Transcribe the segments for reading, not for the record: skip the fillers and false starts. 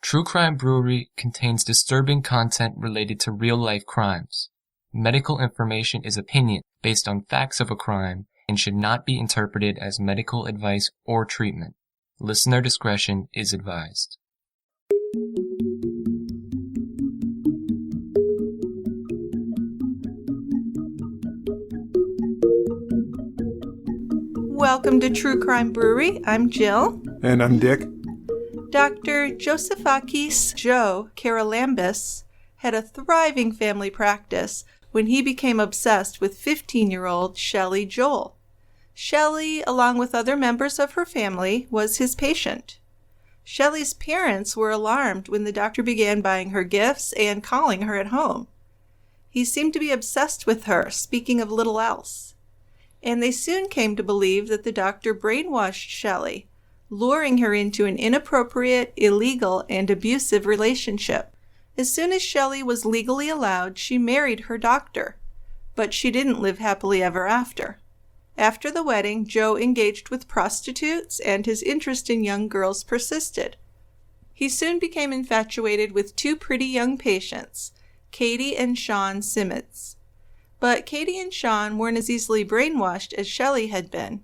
True Crime Brewery contains disturbing content related to real-life crimes. Medical information is opinion based on facts of a crime and should not be interpreted as medical advice or treatment. Listener discretion is advised. Welcome to True Crime Brewery. I'm Jill. And I'm Dick. Dr. Josephakis Joe Charalambous had a thriving family practice when he became obsessed with 15-year-old Shelley Joel. Shelly, along with other members of her family, was his patient. Shelly's parents were alarmed when the doctor began buying her gifts and calling her at home. He seemed to be obsessed with her, speaking of little else. And they soon came to believe that the doctor brainwashed Shelly, luring her into an inappropriate, illegal, and abusive relationship. As soon as Shelly was legally allowed, she married her doctor, but she didn't live happily ever after. After the wedding, Joe engaged with prostitutes, and his interest in young girls persisted. He soon became infatuated with two pretty young patients, Katie and Sian Simmonds. But Katie and Sian weren't as easily brainwashed as Shelly had been.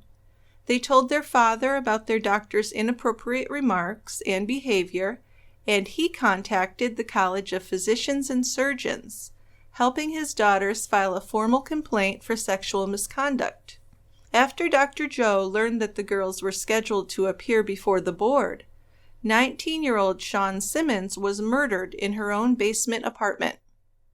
They told their father about their doctor's inappropriate remarks and behavior, and he contacted the College of Physicians and Surgeons, helping his daughters file a formal complaint for sexual misconduct. After Dr. Joe learned that the girls were scheduled to appear before the board, 19-year-old Sian Simmonds was murdered in her own basement apartment.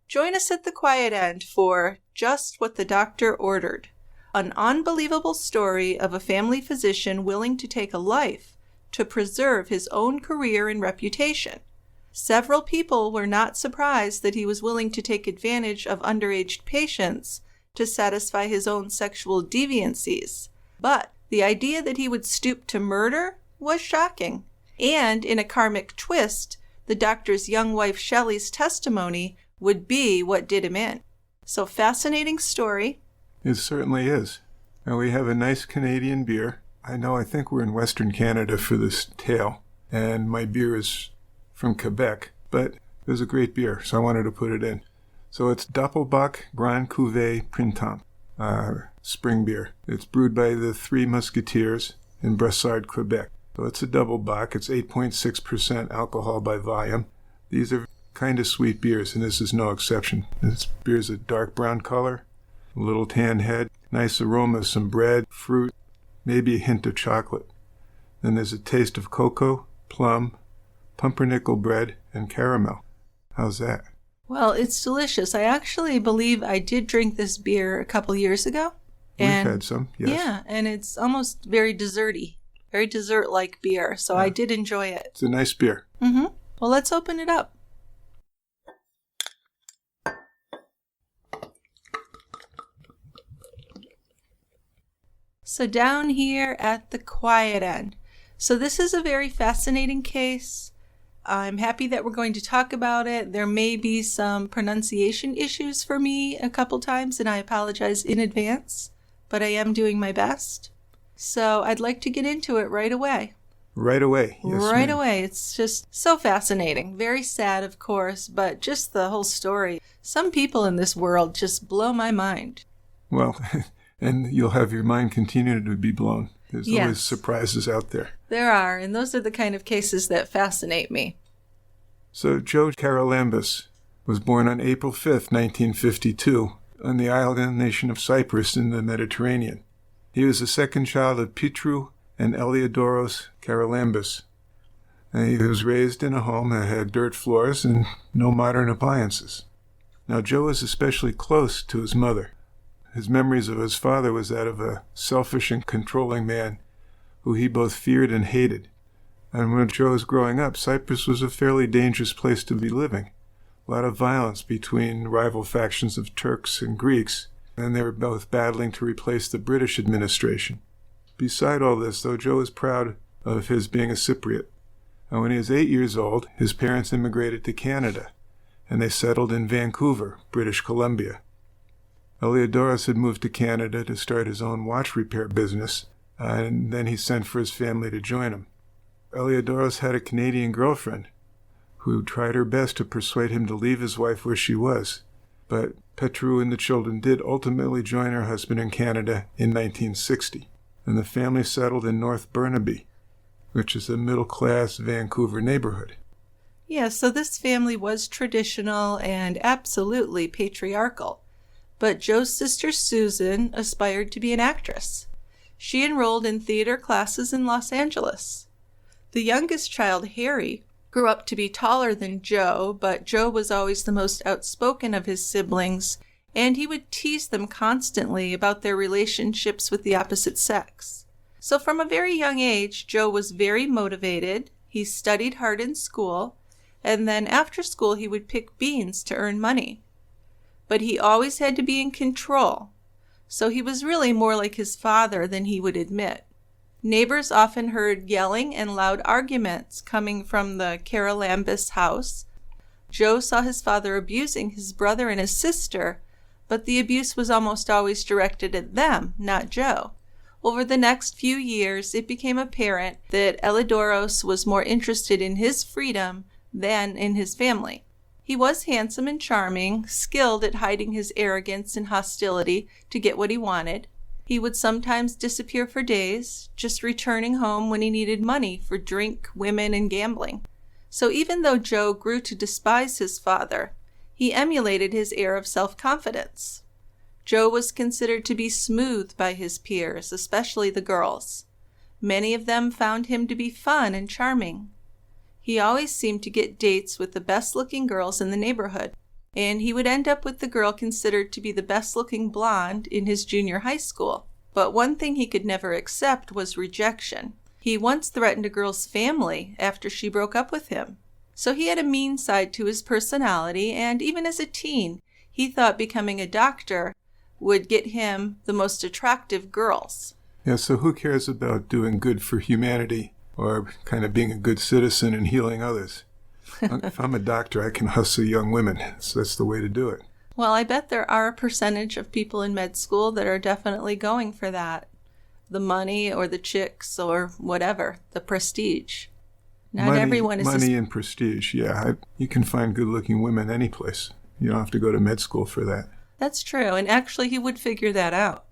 Join us at the quiet end for Just What the Doctor Ordered, an unbelievable story of a family physician willing to take a life to preserve his own career and reputation. Several people were not surprised that he was willing to take advantage of underage patients to satisfy his own sexual deviancies. But the idea that he would stoop to murder was shocking. And in a karmic twist, the doctor's young wife Shelly's testimony would be what did him in. So fascinating story. It certainly is. And we have a nice Canadian beer. I think we're in Western Canada for this tale, and my beer is from Quebec, but it was a great beer, so I wanted to put it in. So it's Doppelbock Grand Cuvée Printemps, spring beer. It's brewed by the Three Musketeers in Brassard, Quebec. So it's a double bock. It's 8.6% alcohol by volume. These are kind of sweet beers, and this is no exception. This beer is a dark brown color, a little tan head, nice aroma, some bread, fruit, maybe a hint of chocolate. Then there's a taste of cocoa, plum, pumpernickel bread, and caramel. How's that? Well, it's delicious. I actually believe I did drink this beer a couple years ago. We've had some, yes. Yeah, and it's almost very desserty, very dessert-like beer, so I did enjoy it. It's a nice beer. Mm-hmm. Well, let's open it up. So down here at the quiet end. So this is a very fascinating case. I'm happy that we're going to talk about it. There may be some pronunciation issues for me a couple times, and I apologize in advance, but I am doing my best. So I'd like to get into it right away. Right away. Yes, right ma'am. away. It's just so fascinating. Very sad, of course, but just the whole story. Some people in this world just blow my mind. Well, and you'll have your mind continue to be blown. There's always surprises out there. There are, and those are the kind of cases that fascinate me. So Joe Charalambous was born on April 5th, 1952, on the island nation of Cyprus in the Mediterranean. He was the second child of Petru and Eliodoros Charalambous. And he was raised in a home that had dirt floors and no modern appliances. Now, Joe was especially close to his mother. His memories of his father was that of a selfish and controlling man who he both feared and hated. And when Joe was growing up, Cyprus was a fairly dangerous place to be living. A lot of violence between rival factions of Turks and Greeks, and they were both battling to replace the British administration. Beside all this, though, Joe was proud of his being a Cypriot. And when he was 8 years old, his parents immigrated to Canada, and they settled in Vancouver, British Columbia. Eliodoros had moved to Canada to start his own watch repair business, and then he sent for his family to join him. Eliodoros had a Canadian girlfriend who tried her best to persuade him to leave his wife where she was. But Petru and the children did ultimately join her husband in Canada in 1960, and the family settled in North Burnaby, which is a middle-class Vancouver neighborhood. Yeah, so this family was traditional and absolutely patriarchal. But Joe's sister Susan aspired to be an actress. She enrolled in theater classes in Los Angeles. The youngest child, Harry, grew up to be taller than Joe, but Joe was always the most outspoken of his siblings, and he would tease them constantly about their relationships with the opposite sex. So from a very young age, Joe was very motivated. He studied hard in school, and then after school he would pick beans to earn money. But he always had to be in control, so he was really more like his father than he would admit. Neighbors often heard yelling and loud arguments coming from the Charalambous house. Joe saw his father abusing his brother and his sister, but the abuse was almost always directed at them, not Joe. Over the next few years, it became apparent that Elidoros was more interested in his freedom than in his family. He was handsome and charming, skilled at hiding his arrogance and hostility to get what he wanted. He would sometimes disappear for days, just returning home when he needed money for drink, women, and gambling. So even though Joe grew to despise his father, he emulated his air of self-confidence. Joe was considered to be smooth by his peers, especially the girls. Many of them found him to be fun and charming. He always seemed to get dates with the best-looking girls in the neighborhood, and he would end up with the girl considered to be the best-looking blonde in his junior high school. But one thing he could never accept was rejection. He once threatened a girl's family after she broke up with him. So he had a mean side to his personality, and even as a teen, he thought becoming a doctor would get him the most attractive girls. Yeah, so who cares about doing good for humanity or kind of being a good citizen and healing others? If I'm a doctor, I can hustle young women. So that's the way to do it. Well, I bet there are a percentage of people in med school that are definitely going for that. The money or the chicks or whatever, the prestige. Not everyone is money and prestige, yeah. You can find good-looking women any place. You don't have to go to med school for that. That's true, and actually he would figure that out.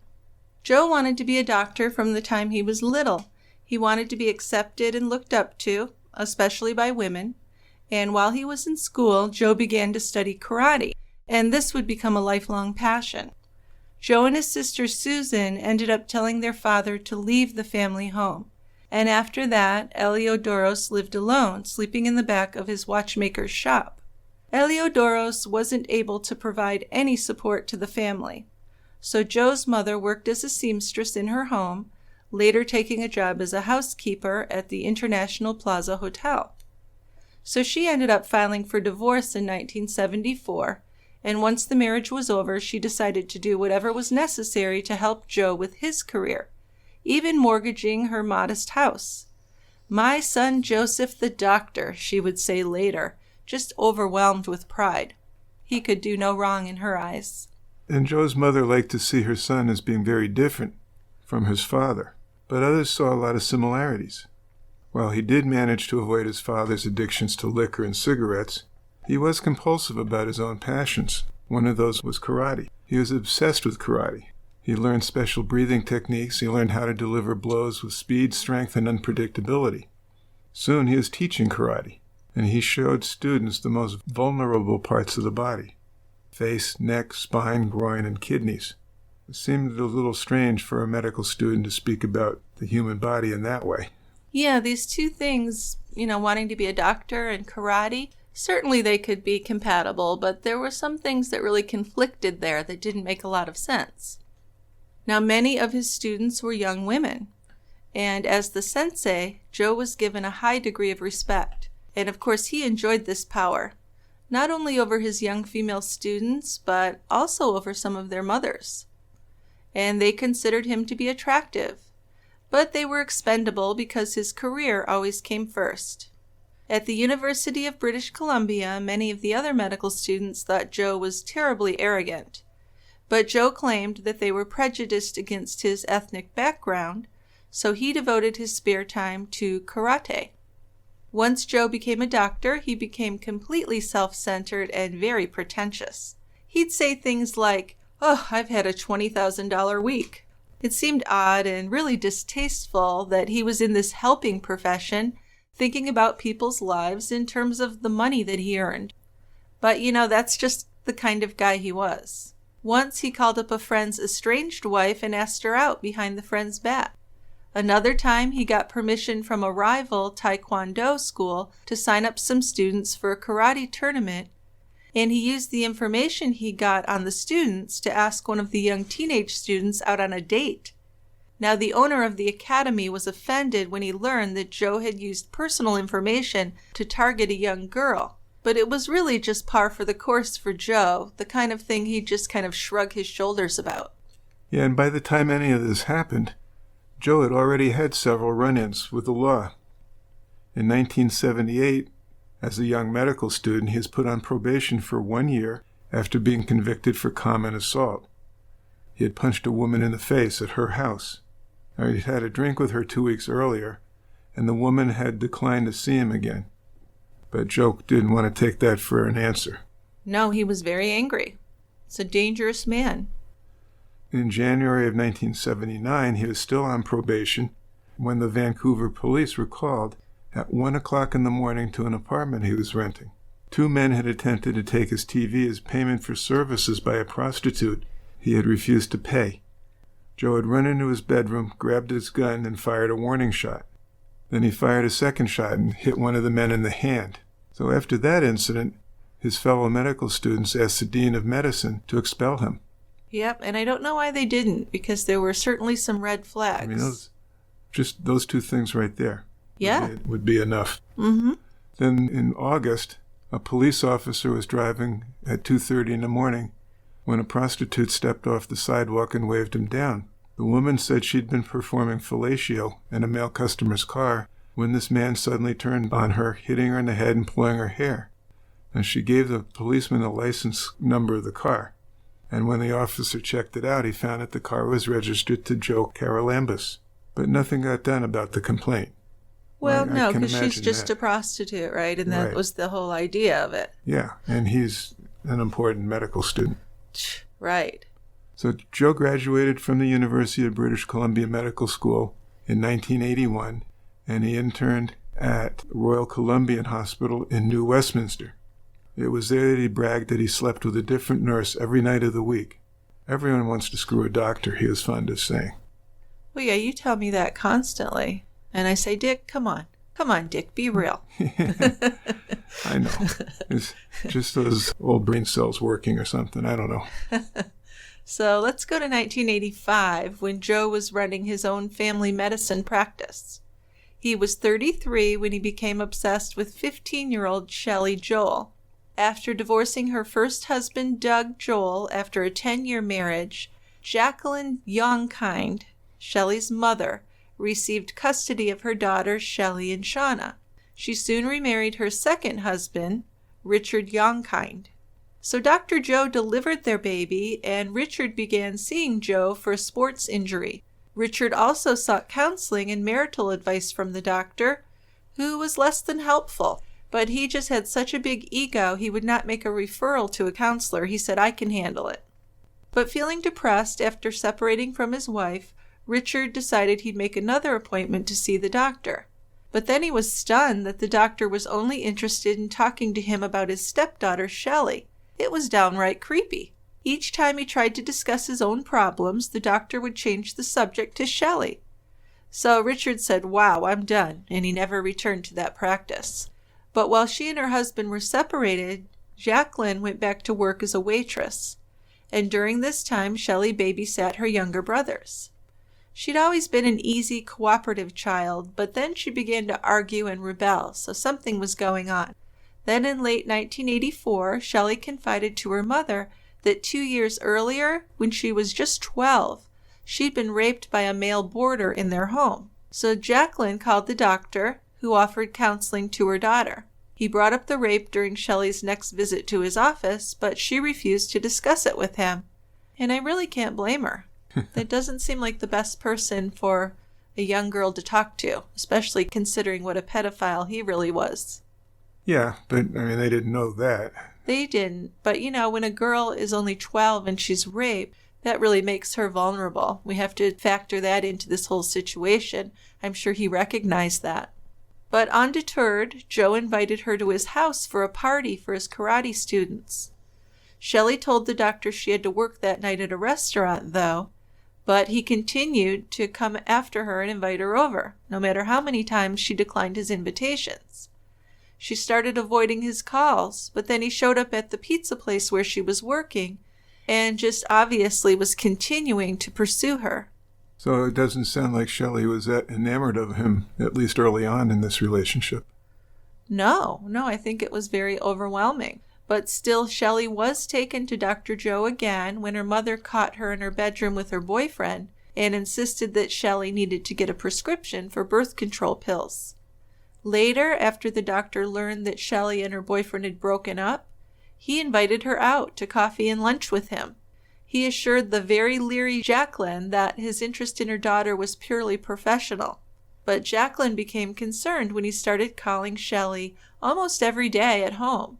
Joe wanted to be a doctor from the time he was little. He wanted to be accepted and looked up to, especially by women. And while he was in school, Joe began to study karate, and this would become a lifelong passion. Joe and his sister Susan ended up telling their father to leave the family home. And after that, Eliodoros lived alone, sleeping in the back of his watchmaker's shop. Eliodoros wasn't able to provide any support to the family. So Joe's mother worked as a seamstress in her home, later taking a job as a housekeeper at the International Plaza Hotel. So she ended up filing for divorce in 1974, and once the marriage was over, she decided to do whatever was necessary to help Joe with his career, even mortgaging her modest house. "My son Joseph the doctor," she would say later, just overwhelmed with pride. He could do no wrong in her eyes. And Joe's mother liked to see her son as being very different from his father, but others saw a lot of similarities. While he did manage to avoid his father's addictions to liquor and cigarettes, he was compulsive about his own passions. One of those was karate. He was obsessed with karate. He learned special breathing techniques. He learned how to deliver blows with speed, strength, and unpredictability. Soon he was teaching karate, and he showed students the most vulnerable parts of the body: face, neck, spine, groin, and kidneys. It seemed a little strange for a medical student to speak about the human body in that way. Yeah, these two things, wanting to be a doctor and karate, certainly they could be compatible, but there were some things that really conflicted there that didn't make a lot of sense. Now, many of his students were young women, and as the sensei, Joe was given a high degree of respect. And of course, he enjoyed this power, not only over his young female students, but also over some of their mothers. And they considered him to be attractive, but they were expendable because his career always came first. At the University of British Columbia, many of the other medical students thought Joe was terribly arrogant, but Joe claimed that they were prejudiced against his ethnic background, so he devoted his spare time to karate. Once Joe became a doctor, he became completely self-centered and very pretentious. He'd say things like, "Oh, I've had a $20,000 week." It seemed odd and really distasteful that he was in this helping profession, thinking about people's lives in terms of the money that he earned. But, that's just the kind of guy he was. Once he called up a friend's estranged wife and asked her out behind the friend's back. Another time, he got permission from a rival taekwondo school to sign up some students for a karate tournament, and he used the information he got on the students to ask one of the young teenage students out on a date. Now, the owner of the academy was offended when he learned that Joe had used personal information to target a young girl. But it was really just par for the course for Joe, the kind of thing he'd just kind of shrug his shoulders about. Yeah, and by the time any of this happened, Joe had already had several run-ins with the law. In 1978, as a young medical student, he was put on probation for 1 year after being convicted for common assault. He had punched a woman in the face at her house. Now, he'd had a drink with her 2 weeks earlier, and the woman had declined to see him again. But Joe didn't want to take that for an answer. No, he was very angry. It's a dangerous man. In January of 1979, he was still on probation when the Vancouver police were called at 1 o'clock in the morning to an apartment he was renting. 2 men had attempted to take his TV as payment for services by a prostitute he had refused to pay. Joe had run into his bedroom, grabbed his gun, and fired a warning shot. Then he fired a second shot and hit one of the men in the hand. So after that incident, his fellow medical students asked the dean of medicine to expel him. Yep, and I don't know why they didn't, because there were certainly some red flags. I mean, those 2 things right there would be enough. Mm-hmm. Then in August, a police officer was driving at 2:30 in the morning when a prostitute stepped off the sidewalk and waved him down. The woman said she'd been performing fellatio in a male customer's car when this man suddenly turned on her, hitting her in the head and pulling her hair. And she gave the policeman the license number of the car. And when the officer checked it out, he found that the car was registered to Joe Charalambous. But nothing got done about the complaint. Well, no, because she's just a prostitute, right? And that was the whole idea of it. Yeah, and he's an important medical student. Right. So Joe graduated from the University of British Columbia Medical School in 1981, and he interned at Royal Columbian Hospital in New Westminster. It was there that he bragged that he slept with a different nurse every night of the week. Everyone wants to screw a doctor, he was fond of saying. Well, yeah, you tell me that constantly. And I say, Dick, come on. Come on, Dick, be real. I know. It's just those old brain cells working or something. I don't know. So let's go to 1985, when Joe was running his own family medicine practice. He was 33 when he became obsessed with 15-year-old Shelley Joel. After divorcing her first husband, Doug Joel, after a 10-year marriage, Jacqueline Youngkind, Shelley's mother, received custody of her daughters, Shelly and Shauna. She soon remarried her second husband, Richard Youngkind. So Dr. Joe delivered their baby, and Richard began seeing Joe for a sports injury. Richard also sought counseling and marital advice from the doctor, who was less than helpful. But he just had such a big ego, he would not make a referral to a counselor. He said, I can handle it. But feeling depressed after separating from his wife, Richard decided he'd make another appointment to see the doctor. But then he was stunned that the doctor was only interested in talking to him about his stepdaughter, Shelly. It was downright creepy. Each time he tried to discuss his own problems, the doctor would change the subject to Shelly. So Richard said, wow, I'm done, and he never returned to that practice. But while she and her husband were separated, Jacqueline went back to work as a waitress. And during this time, Shelly babysat her younger brothers. She'd always been an easy, cooperative child, but then she began to argue and rebel, so something was going on. Then in late 1984, Shelly confided to her mother that 2 years earlier, when she was just 12, she'd been raped by a male boarder in their home. So Jacqueline called the doctor, who offered counseling to her daughter. He brought up the rape during Shelly's next visit to his office, but she refused to discuss it with him. And I really can't blame her. That doesn't seem like the best person for a young girl to talk to, especially considering what a pedophile he really was. Yeah, but, they didn't know that. They didn't, but when a girl is only 12 and she's raped, that really makes her vulnerable. We have to factor that into this whole situation. I'm sure he recognized that. But undeterred, Joe invited her to his house for a party for his karate students. Shelly told the doctor she had to work that night at a restaurant, though, but he continued to come after her and invite her over, no matter how many times she declined his invitations. She started avoiding his calls, but then he showed up at the pizza place where she was working and just obviously was continuing to pursue her. So it doesn't sound like Shelley was that enamored of him, at least early on in this relationship. No, I think it was very overwhelming. But still, Shelley was taken to Dr. Joe again when her mother caught her in her bedroom with her boyfriend and insisted that Shelley needed to get a prescription for birth control pills. Later, after the doctor learned that Shelley and her boyfriend had broken up, he invited her out to coffee and lunch with him. He assured the very leery Jacqueline that his interest in her daughter was purely professional. But Jacqueline became concerned when he started calling Shelley almost every day at home,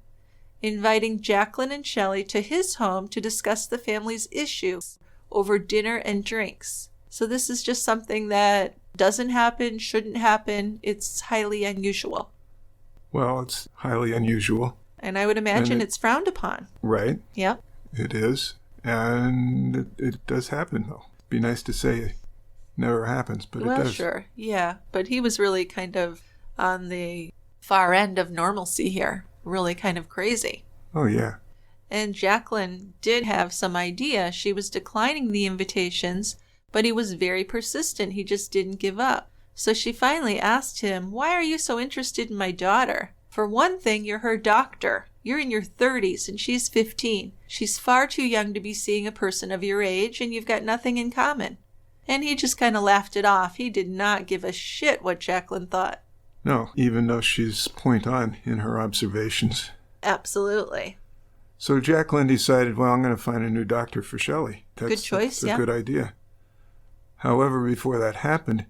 inviting Jacqueline and Shelley to his home to discuss the family's issues over dinner and drinks. So this is just something that doesn't happen, shouldn't happen. It's highly unusual. Well, it's highly unusual. And I would imagine it's frowned upon. Right. Yep. It is. And it does happen, though. Be nice to say it never happens, but it does. Well, sure. Yeah. But he was really kind of on the far end of normalcy here. Really kind of crazy. Oh, yeah. And Jacqueline did have some idea. She was declining the invitations, but he was very persistent. He just didn't give up. So she finally asked him, "Why are you so interested in my daughter? For one thing, you're her doctor. You're in your 30s and she's 15. She's far too young to be seeing a person of your age, and you've got nothing in common." And he just kind of laughed it off. He did not give a shit what Jacqueline thought. No, even though she's point on in her observations. Absolutely. So Jacqueline decided, well, I'm going to find a new doctor for Shelley. Good choice, that's a good idea. However, before that happened,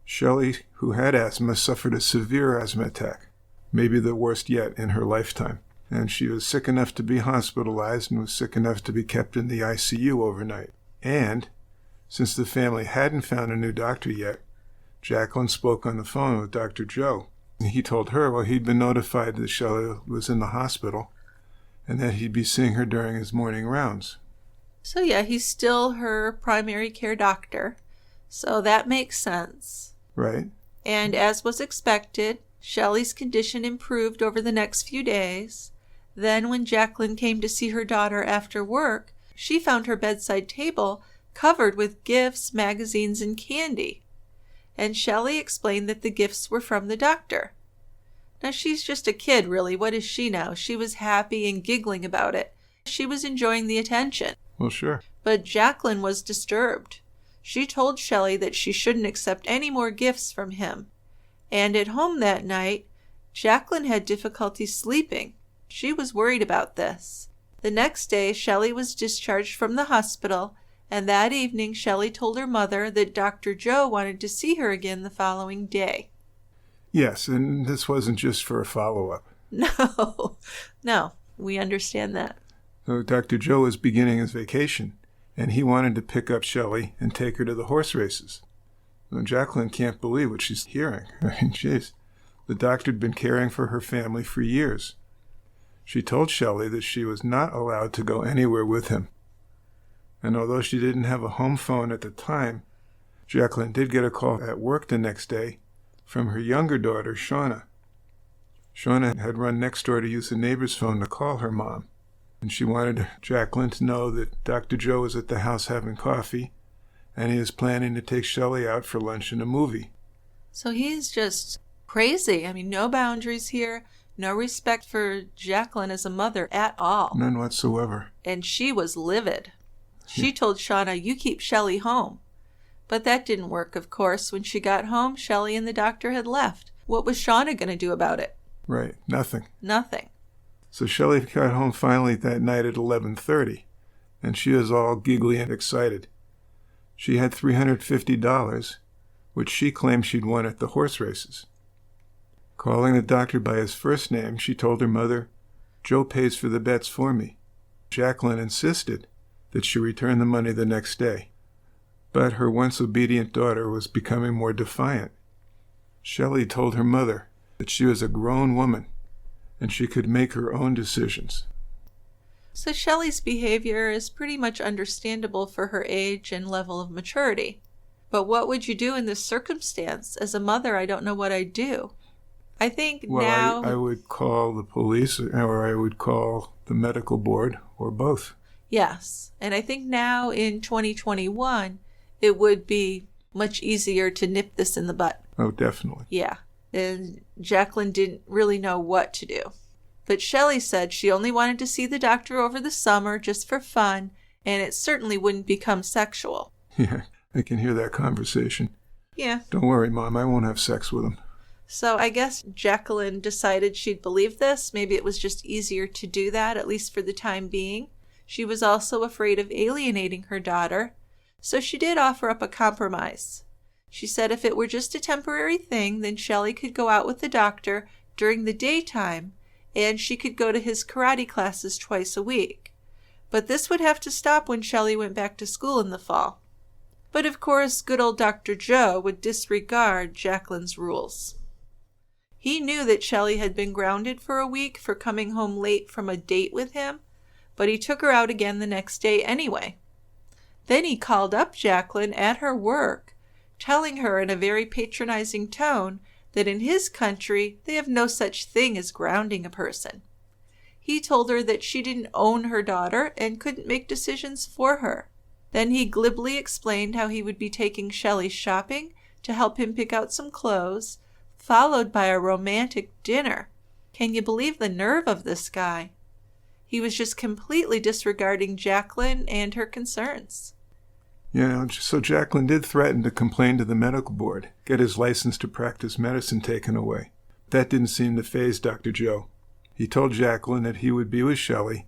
Shelley, who had asthma, suffered a severe asthma attack, maybe the worst yet in her lifetime. And she was sick enough to be hospitalized and was sick enough to be kept in the ICU overnight. And, since the family hadn't found a new doctor yet, Jacqueline spoke on the phone with Dr. Joe. He told her, well, he'd been notified that Shelley was in the hospital and that he'd be seeing her during his morning rounds. So yeah, he's still her primary care doctor. So that makes sense. Right. And as was expected, Shelley's condition improved over the next few days. Then when Jacqueline came to see her daughter after work, she found her bedside table covered with gifts, magazines, and candy. And Shelley explained that the gifts were from the doctor. Now, she's just a kid, really. What does she know? She was happy and giggling about it. She was enjoying the attention. Well, sure. But Jacqueline was disturbed. She told Shelley that she shouldn't accept any more gifts from him. And at home that night, Jacqueline had difficulty sleeping. She was worried about this. The next day, Shelley was discharged from the hospital, and that evening Shelley told her mother that Dr. Joe wanted to see her again the following day. Yes, and this wasn't just for a follow-up. No, we understand that. So Dr. Joe was beginning his vacation, and he wanted to pick up Shelley and take her to the horse races. So Jacqueline can't believe what she's hearing. Jeez. The doctor had been caring for her family for years. She told Shelley that she was not allowed to go anywhere with him. And although she didn't have a home phone at the time, Jacqueline did get a call at work the next day from her younger daughter, Shauna. Shauna had run next door to use the neighbor's phone to call her mom. And she wanted Jacqueline to know that Dr. Joe was at the house having coffee, and he was planning to take Shelley out for lunch and a movie. So he's just crazy. I mean, no boundaries here, no respect for Jacqueline as a mother at all. None whatsoever. And she was livid. She told Shauna, "You keep Shelley home." But that didn't work, of course. When she got home, Shelley and the doctor had left. What was Shauna going to do about it? Right, nothing. Nothing. So Shelley got home finally that night at 11:30, and she was all giggly and excited. She had $350, which she claimed she'd won at the horse races. Calling the doctor by his first name, she told her mother, "Joe pays for the bets for me." Jacqueline insisted that she return the money the next day, but her once obedient daughter was becoming more defiant. Shelley told her mother that she was a grown woman and she could make her own decisions. So Shelley's behavior is pretty much understandable for her age and level of maturity. But what would you do in this circumstance? As a mother, I don't know what I'd do. I think now... I would call the police, or I would call the medical board, or both. Yes. And I think now in 2021, it would be much easier to nip this in the butt. Oh, definitely. Yeah. And Jacqueline didn't really know what to do. But Shelley said she only wanted to see the doctor over the summer just for fun, and it certainly wouldn't become sexual. Yeah, I can hear that conversation. Yeah. Don't worry, Mom, I won't have sex with him. So I guess Jacqueline decided she'd believe this. Maybe it was just easier to do that, at least for the time being. She was also afraid of alienating her daughter, so she did offer up a compromise. She said if it were just a temporary thing, then Shelley could go out with the doctor during the daytime, and she could go to his karate classes twice a week. But this would have to stop when Shelley went back to school in the fall. But of course, good old Dr. Joe would disregard Jacqueline's rules. He knew that Shelley had been grounded for a week for coming home late from a date with him, but he took her out again the next day anyway. Then he called up Jacqueline at her work, telling her in a very patronizing tone that in his country they have no such thing as grounding a person. He told her that she didn't own her daughter and couldn't make decisions for her. Then he glibly explained how he would be taking Shelley shopping to help him pick out some clothes, followed by a romantic dinner. Can you believe the nerve of this guy? He was just completely disregarding Jacqueline and her concerns. Yeah, so Jacqueline did threaten to complain to the medical board, get his license to practice medicine taken away. That didn't seem to faze Dr. Joe. He told Jacqueline that he would be with Shelley,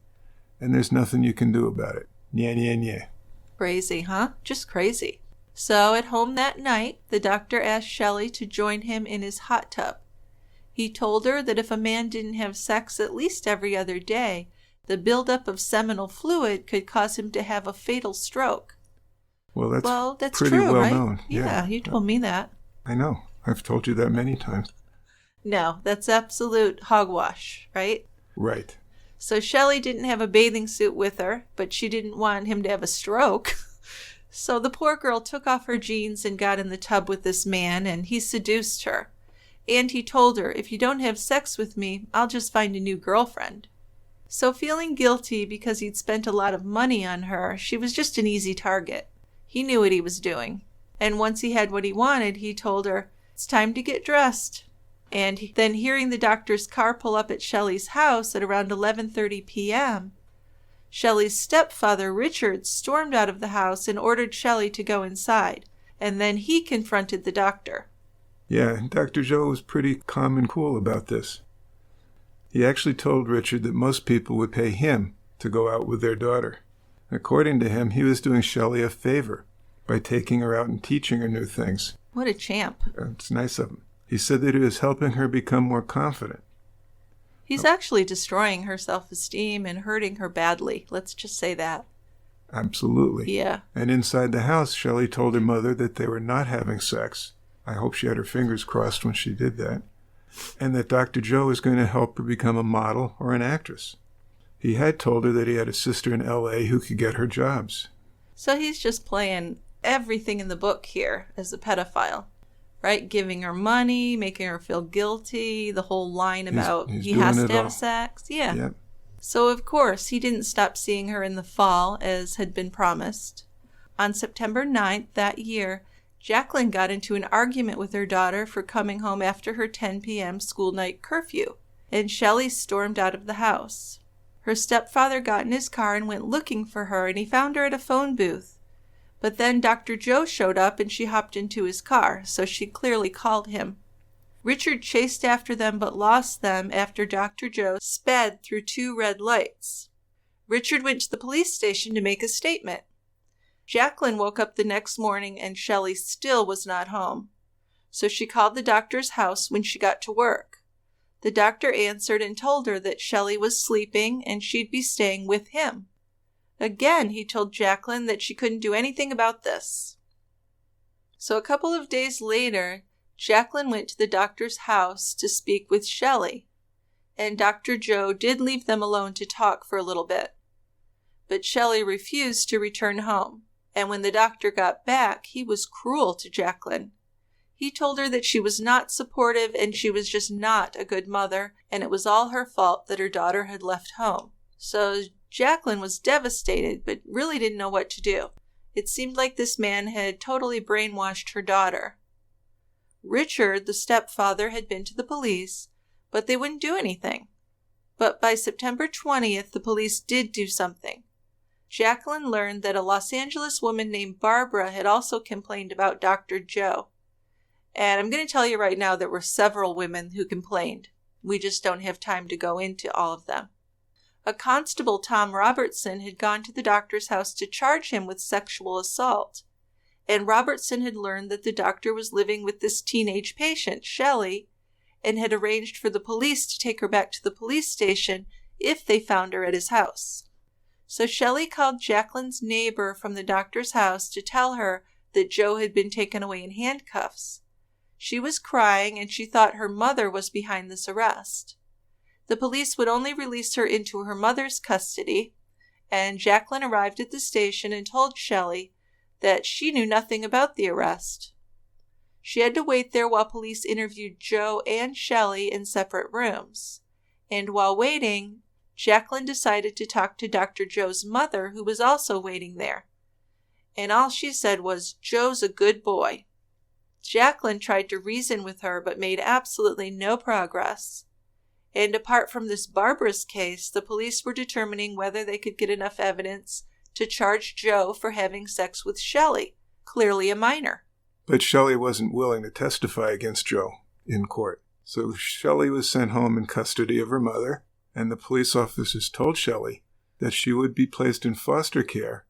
and there's nothing you can do about it. Nya, nya, nya. Crazy, huh? Just crazy. So at home that night, the doctor asked Shelley to join him in his hot tub. He told her that if a man didn't have sex at least every other day, the buildup of seminal fluid could cause him to have a fatal stroke. Well, that's pretty true, well right? known. Yeah, you told me that. I know. I've told you that many times. No, that's absolute hogwash, right? Right. So Shelley didn't have a bathing suit with her, but she didn't want him to have a stroke. So the poor girl took off her jeans and got in the tub with this man, and he seduced her. And he told her, if you don't have sex with me, I'll just find a new girlfriend. So feeling guilty because he'd spent a lot of money on her, she was just an easy target. He knew what he was doing. And once he had what he wanted, he told her, it's time to get dressed. And then hearing the doctor's car pull up at Shelley's house at around 11:30 p.m., Shelley's stepfather, Richard, stormed out of the house and ordered Shelley to go inside. And then he confronted the doctor. Yeah, Dr. Joe was pretty calm and cool about this. He actually told Richard that most people would pay him to go out with their daughter. According to him, he was doing Shelley a favor by taking her out and teaching her new things. What a champ. It's nice of him. He said that he was helping her become more confident. He's actually destroying her self-esteem and hurting her badly. Let's just say that. Absolutely. Yeah. And inside the house, Shelley told her mother that they were not having sex. I hope she had her fingers crossed when she did that. And that Dr. Joe was going to help her become a model or an actress. He had told her that he had a sister in L.A. who could get her jobs. So he's just playing everything in the book here as a pedophile, right? Giving her money, making her feel guilty, the whole line about he has to have sex. Yeah. Yep. So, of course, he didn't stop seeing her in the fall, as had been promised. On September 9th that year, Jacqueline got into an argument with her daughter for coming home after her 10 p.m. school night curfew, and Shelley stormed out of the house. Her stepfather got in his car and went looking for her, and he found her at a phone booth. But then Dr. Joe showed up and she hopped into his car, so she clearly called him. Richard chased after them but lost them after Dr. Joe sped through 2 red lights. Richard went to the police station to make a statement. Jacqueline woke up the next morning and Shelley still was not home. So she called the doctor's house when she got to work. The doctor answered and told her that Shelly was sleeping and she'd be staying with him. Again, he told Jacqueline that she couldn't do anything about this. So a couple of days later, Jacqueline went to the doctor's house to speak with Shelly, and Dr. Joe did leave them alone to talk for a little bit. But Shelly refused to return home, and when the doctor got back, he was cruel to Jacqueline. He told her that she was not supportive and she was just not a good mother, and it was all her fault that her daughter had left home. So Jacqueline was devastated, but really didn't know what to do. It seemed like this man had totally brainwashed her daughter. Richard, the stepfather, had been to the police, but they wouldn't do anything. But by September 20th, the police did do something. Jacqueline learned that a Los Angeles woman named Barbara had also complained about Dr. Joe. And I'm going to tell you right now there were several women who complained. We just don't have time to go into all of them. A constable, Tom Robertson, had gone to the doctor's house to charge him with sexual assault. And Robertson had learned that the doctor was living with this teenage patient, Shelly, and had arranged for the police to take her back to the police station if they found her at his house. So Shelly called Jacqueline's neighbor from the doctor's house to tell her that Joe had been taken away in handcuffs. She was crying and she thought her mother was behind this arrest. The police would only release her into her mother's custody, and Jacqueline arrived at the station and told Shelly that she knew nothing about the arrest. She had to wait there while police interviewed Joe and Shelly in separate rooms. And while waiting, Jacqueline decided to talk to Dr. Joe's mother, who was also waiting there. And all she said was, "Joe's a good boy." Jacqueline tried to reason with her, but made absolutely no progress. And apart from this barbarous case, the police were determining whether they could get enough evidence to charge Joe for having sex with Shelly, clearly a minor. But Shelly wasn't willing to testify against Joe in court. So Shelly was sent home in custody of her mother, and the police officers told Shelly that she would be placed in foster care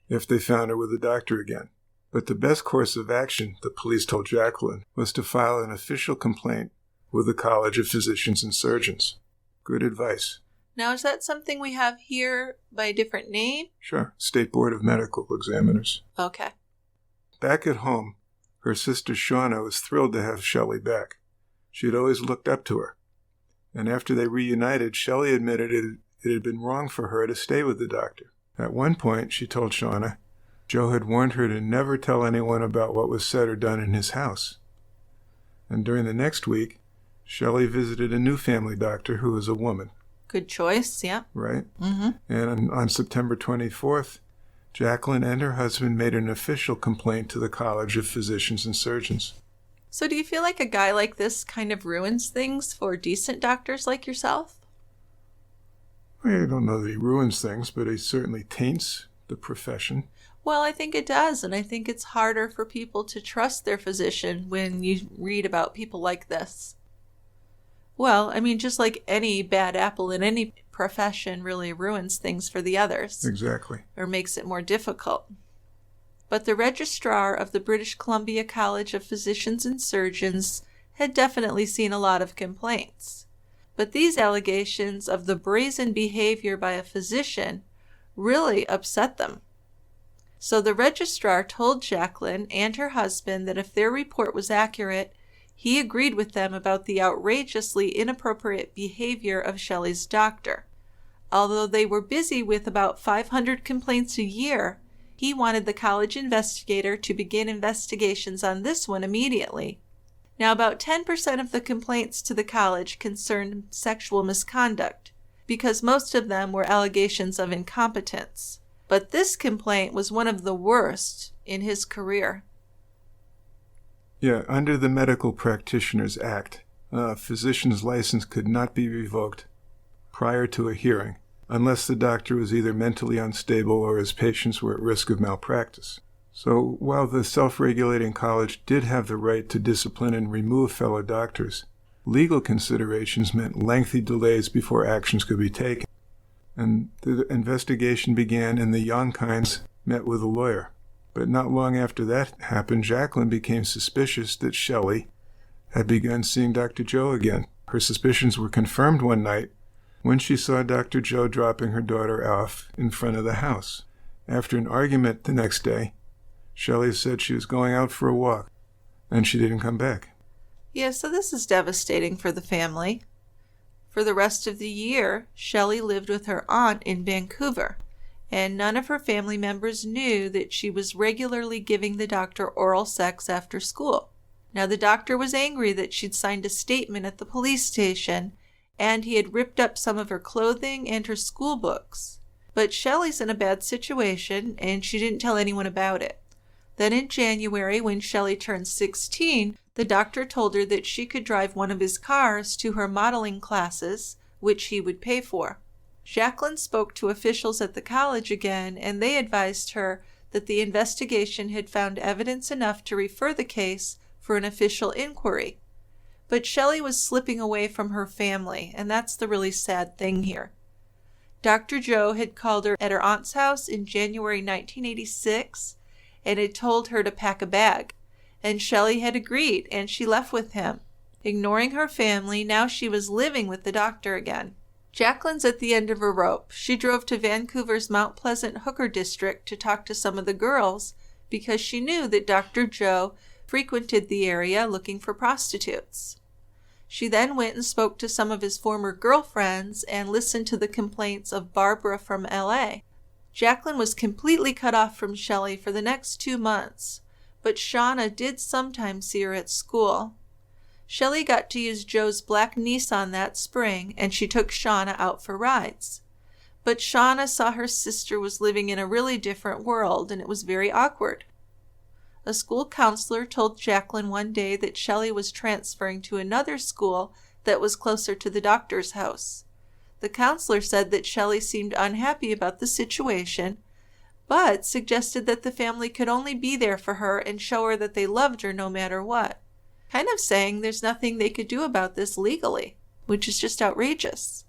if they found her with the doctor again. But the best course of action, the police told Jacqueline, was to file an official complaint with the College of Physicians and Surgeons. Good advice. Now, is that something we have here by a different name? Sure. State Board of Medical Examiners. Okay. Back at home, her sister Shauna was thrilled to have Shelly back. She had always looked up to her. And after they reunited, Shelly admitted it had been wrong for her to stay with the doctor. At one point, she told Shauna, Joe had warned her to never tell anyone about what was said or done in his house. And during the next week, Shelly visited a new family doctor who was a woman. Good choice, yeah. Right? Mm-hmm. And on September 24th, Jacqueline and her husband made an official complaint to the College of Physicians and Surgeons. So do you feel like a guy like this kind of ruins things for decent doctors like yourself? I don't know that he ruins things, but he certainly taints the profession. Well, I think it does, and I think it's harder for people to trust their physician when you read about people like this. Well, I mean, just like any bad apple in any profession really ruins things for the others. Exactly. Or makes it more difficult. But the registrar of the British Columbia College of Physicians and Surgeons had definitely seen a lot of complaints. But these allegations of the brazen behavior by a physician really upset them. So the registrar told Jacqueline and her husband that if their report was accurate, he agreed with them about the outrageously inappropriate behavior of Shelly's doctor. Although they were busy with about 500 complaints a year, he wanted the college investigator to begin investigations on this one immediately. Now, about 10% of the complaints to the college concerned sexual misconduct, because most of them were allegations of incompetence. But this complaint was one of the worst in his career. Yeah, under the Medical Practitioners Act, a physician's license could not be revoked prior to a hearing unless the doctor was either mentally unstable or his patients were at risk of malpractice. So while the self-regulating college did have the right to discipline and remove fellow doctors, legal considerations meant lengthy delays before actions could be taken. And the investigation began and the young kinds met with a lawyer. But not long after that happened, Jacqueline became suspicious that Shelley had begun seeing Dr. Joe again. Her suspicions were confirmed one night when she saw Dr. Joe dropping her daughter off in front of the house. After an argument the next day, Shelley said she was going out for a walk, and she didn't come back. Yeah, so this is devastating for the family. For the rest of the year, Shelley lived with her aunt in Vancouver, and none of her family members knew that she was regularly giving the doctor oral sex after school. Now, the doctor was angry that she'd signed a statement at the police station, and he had ripped up some of her clothing and her school books. But Shelley's in a bad situation, and she didn't tell anyone about it. Then in January, when Shelley turned 16, the doctor told her that she could drive one of his cars to her modeling classes, which he would pay for. Jacqueline spoke to officials at the college again, and they advised her that the investigation had found evidence enough to refer the case for an official inquiry. But Shelley was slipping away from her family, and that's the really sad thing here. Dr. Joe had called her at her aunt's house in January 1986 and had told her to pack a bag. And Shelley had agreed, and she left with him. Ignoring her family, now she was living with the doctor again. Jacqueline's at the end of her rope. She drove to Vancouver's Mount Pleasant hooker district to talk to some of the girls because she knew that Dr. Joe frequented the area looking for prostitutes. She then went and spoke to some of his former girlfriends and listened to the complaints of Barbara from L.A. Jacqueline was completely cut off from Shelley for the next 2 months, but Shauna did sometimes see her at school. Shelley got to use Joe's black Nissan that spring, and she took Shauna out for rides. But Shauna saw her sister was living in a really different world, and it was very awkward. A school counselor told Jacqueline one day that Shelley was transferring to another school that was closer to the doctor's house. The counselor said that Shelley seemed unhappy about the situation, but suggested that the family could only be there for her and show her that they loved her no matter what. Kind of saying there's nothing they could do about this legally, which is just outrageous.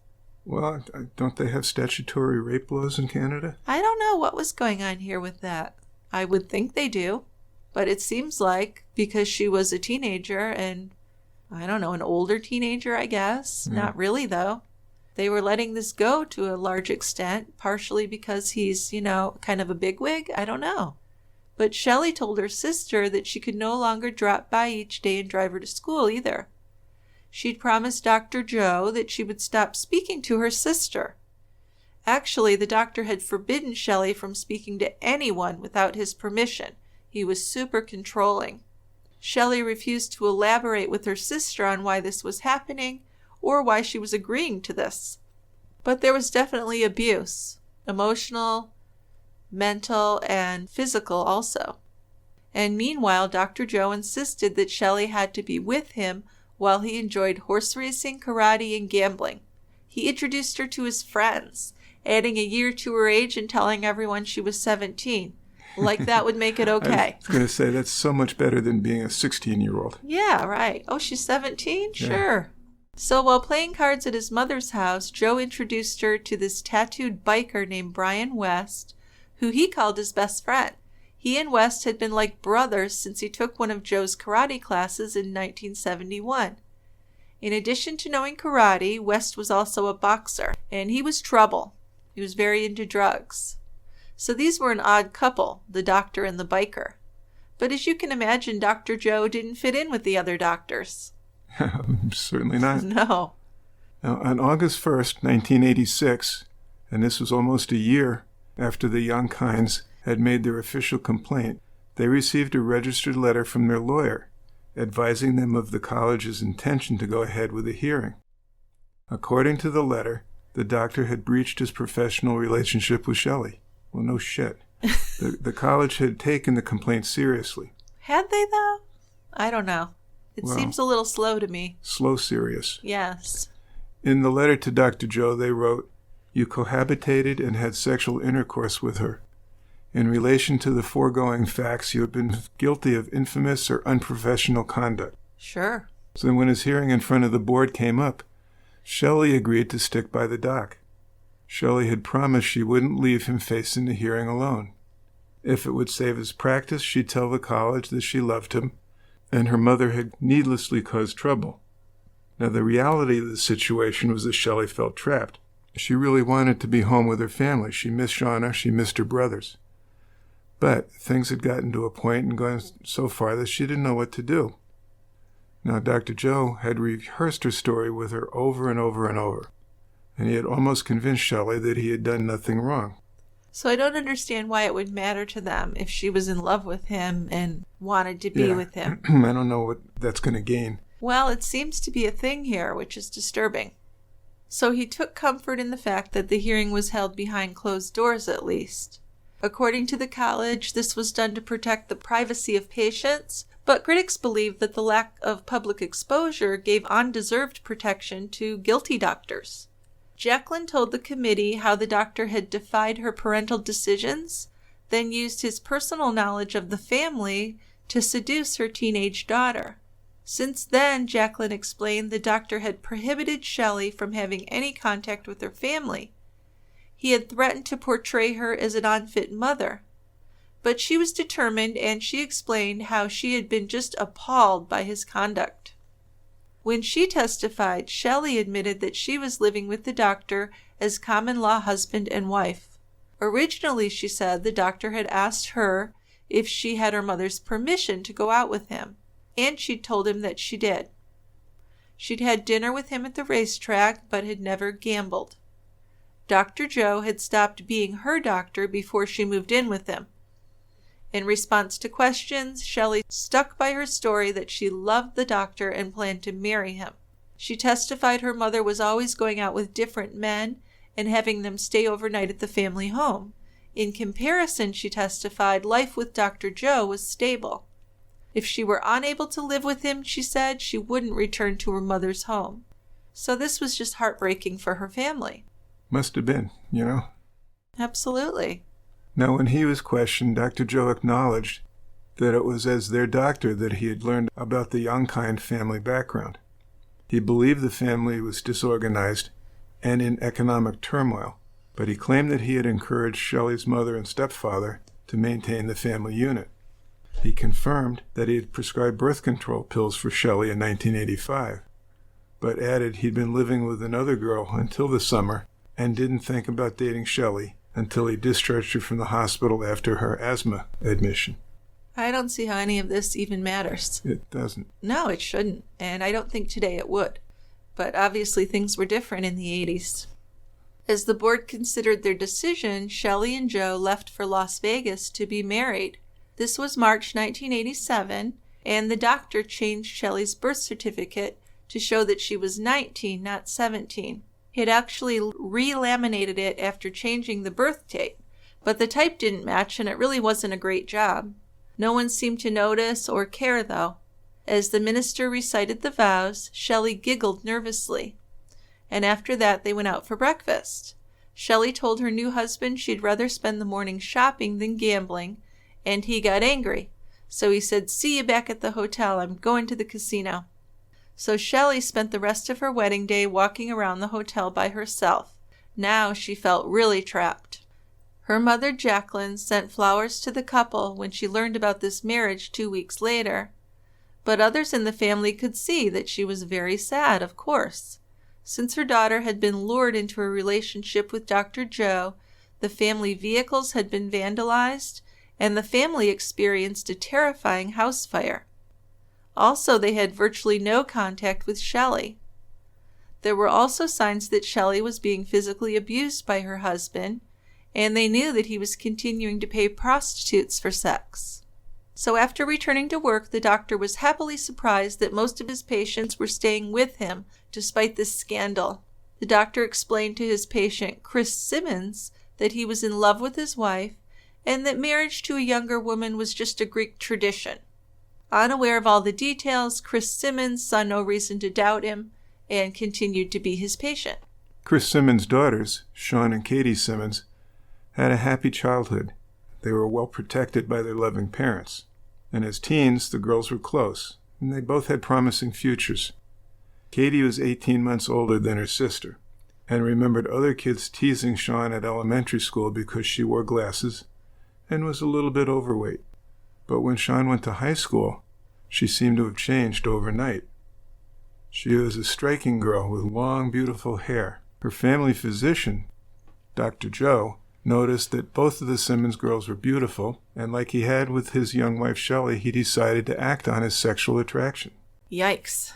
Well, don't they have statutory rape laws in Canada? I don't know what was going on here with that. I would think they do, but it seems like because she was a teenager and, I don't know, an older teenager, I guess. Yeah. Not really, though. They were letting this go to a large extent, partially because he's, kind of a bigwig. I don't know. But Shelley told her sister that she could no longer drop by each day and drive her to school either. She'd promised Dr. Joe that she would stop speaking to her sister. Actually, the doctor had forbidden Shelley from speaking to anyone without his permission. He was super controlling. Shelley refused to elaborate with her sister on why this was happening or why she was agreeing to this. But there was definitely abuse, emotional, mental, and physical also. And meanwhile, Dr. Joe insisted that Shelley had to be with him while he enjoyed horse racing, karate, and gambling. He introduced her to his friends, adding a year to her age and telling everyone she was 17. Like that would make it okay. I was going to say, that's so much better than being a 16-year-old. Yeah, right. Oh, she's 17? Yeah. Sure. So while playing cards at his mother's house, Joe introduced her to this tattooed biker named Brian West, who he called his best friend. He and West had been like brothers since he took one of Joe's karate classes in 1971. In addition to knowing karate, West was also a boxer, and he was trouble. He was very into drugs. So these were an odd couple, the doctor and the biker. But as you can imagine, Dr. Joe didn't fit in with the other doctors. Certainly not. No. Now, on August 1st, 1986, and this was almost a year after the Youngkinds had made their official complaint, they received a registered letter from their lawyer advising them of the college's intention to go ahead with a hearing. According to the letter, the doctor had breached his professional relationship with Shelley. Well, no shit. The college had taken the complaint seriously. Had they, though? I don't know. It seems a little slow to me. Slow serious. Yes. In the letter to Dr. Joe, they wrote, "You cohabitated and had sexual intercourse with her. In relation to the foregoing facts, you have been guilty of infamous or unprofessional conduct." Sure. So then when his hearing in front of the board came up, Shelley agreed to stick by the doc. Shelley had promised she wouldn't leave him facing the hearing alone. If it would save his practice, she'd tell the college that she loved him, and her mother had needlessly caused trouble. Now, the reality of the situation was that Shelley felt trapped. She really wanted to be home with her family. She missed Shauna, she missed her brothers. But things had gotten to a point and gone so far that she didn't know what to do. Now, Dr. Joe had rehearsed her story with her over and over and over, and he had almost convinced Shelley that he had done nothing wrong. So I don't understand why it would matter to them if she was in love with him and wanted to be with him. I don't know what that's going to gain. Well, it seems to be a thing here, which is disturbing. So he took comfort in the fact that the hearing was held behind closed doors at least. According to the college, this was done to protect the privacy of patients, but critics believe that the lack of public exposure gave undeserved protection to guilty doctors. Jacqueline told the committee how the doctor had defied her parental decisions, then used his personal knowledge of the family to seduce her teenage daughter. Since then, Jacqueline explained, the doctor had prohibited Shelley from having any contact with her family. He had threatened to portray her as an unfit mother. But she was determined, and she explained how she had been just appalled by his conduct. When she testified, Shelley admitted that she was living with the doctor as common-law husband and wife. Originally, she said, the doctor had asked her if she had her mother's permission to go out with him, and she'd told him that she did. She'd had dinner with him at the racetrack, but had never gambled. Dr. Joe had stopped being her doctor before she moved in with him. In response to questions, Shelley stuck by her story that she loved the doctor and planned to marry him. She testified her mother was always going out with different men and having them stay overnight at the family home. In comparison, she testified, life with Dr. Joe was stable. If she were unable to live with him, she said, she wouldn't return to her mother's home. So this was just heartbreaking for her family. Must have been, you know? Absolutely. Now, when he was questioned, Dr. Joe acknowledged that it was as their doctor that he had learned about the Youngkind family background. He believed the family was disorganized and in economic turmoil, but he claimed that he had encouraged Shelley's mother and stepfather to maintain the family unit. He confirmed that he had prescribed birth control pills for Shelley in 1985, but added he'd been living with another girl until the summer and didn't think about dating Shelley until he discharged her from the hospital after her asthma admission. I don't see how any of this even matters. It doesn't. No, it shouldn't, and I don't think today it would. But obviously things were different in the 80s. As the board considered their decision, Shelley and Joe left for Las Vegas to be married. This was March 1987, and the doctor changed Shelley's birth certificate to show that she was 19, not 17. He had actually re-laminated it after changing the birth date, but the type didn't match, and it really wasn't a great job. No one seemed to notice or care, though. As the minister recited the vows, Shelley giggled nervously, and after that they went out for breakfast. Shelley told her new husband she'd rather spend the morning shopping than gambling, and he got angry. So he said, "See you back at the hotel. I'm going to the casino." So Shelley spent the rest of her wedding day walking around the hotel by herself. Now she felt really trapped. Her mother, Jacqueline, sent flowers to the couple when she learned about this marriage 2 weeks later. But others in the family could see that she was very sad, of course. Since her daughter had been lured into a relationship with Dr. Joe, the family vehicles had been vandalized, and the family experienced a terrifying house fire. Also, they had virtually no contact with Shelley. There were also signs that Shelley was being physically abused by her husband, and they knew that he was continuing to pay prostitutes for sex. So after returning to work, the doctor was happily surprised that most of his patients were staying with him despite this scandal. The doctor explained to his patient, Chris Simmonds, that he was in love with his wife and that marriage to a younger woman was just a Greek tradition. Unaware of all the details, Chris Simmonds saw no reason to doubt him and continued to be his patient. Chris Simmonds' daughters, Sean and Katie Simmonds, had a happy childhood. They were well protected by their loving parents. And as teens, the girls were close, and they both had promising futures. Katie was 18 months older than her sister, and remembered other kids teasing Sean at elementary school because she wore glasses, and was a little bit overweight. But when Sian went to high school, she seemed to have changed overnight. She was a striking girl with long, beautiful hair. Her family physician, Dr. Joe, noticed that both of the Simmonds girls were beautiful, and like he had with his young wife Shelly, he decided to act on his sexual attraction. Yikes.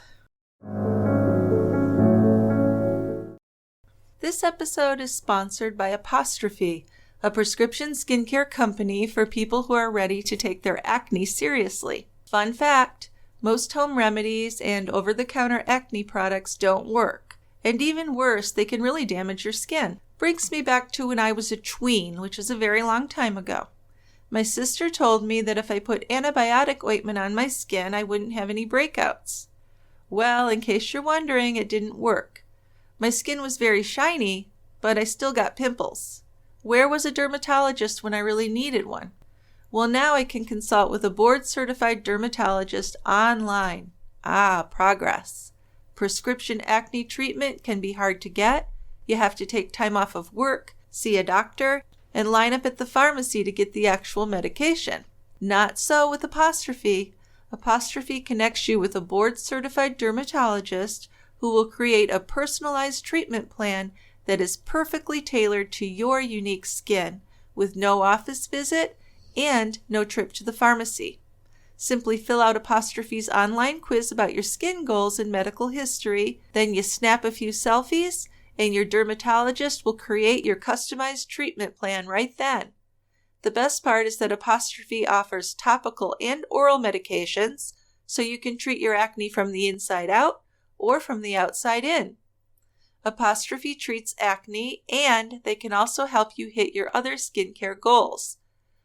This episode is sponsored by Apostrophe, a prescription skincare company for people who are ready to take their acne seriously. Fun fact, most home remedies and over-the-counter acne products don't work. And even worse, they can really damage your skin. Brings me back to when I was a tween, which is a very long time ago. My sister told me that if I put antibiotic ointment on my skin, I wouldn't have any breakouts. Well, in case you're wondering, it didn't work. My skin was very shiny, but I still got pimples. Where was a dermatologist when I really needed one? Well, now I can consult with a board-certified dermatologist online. Ah, progress. Prescription acne treatment can be hard to get. You have to take time off of work, see a doctor, and line up at the pharmacy to get the actual medication. Not so with Apostrophe. Apostrophe connects you with a board-certified dermatologist who will create a personalized treatment plan that is perfectly tailored to your unique skin, with no office visit and no trip to the pharmacy. Simply fill out Apostrophe's online quiz about your skin goals and medical history, then you snap a few selfies, and your dermatologist will create your customized treatment plan right then. The best part is that Apostrophe offers topical and oral medications, so you can treat your acne from the inside out or from the outside in. Apostrophe treats acne, and they can also help you hit your other skincare goals.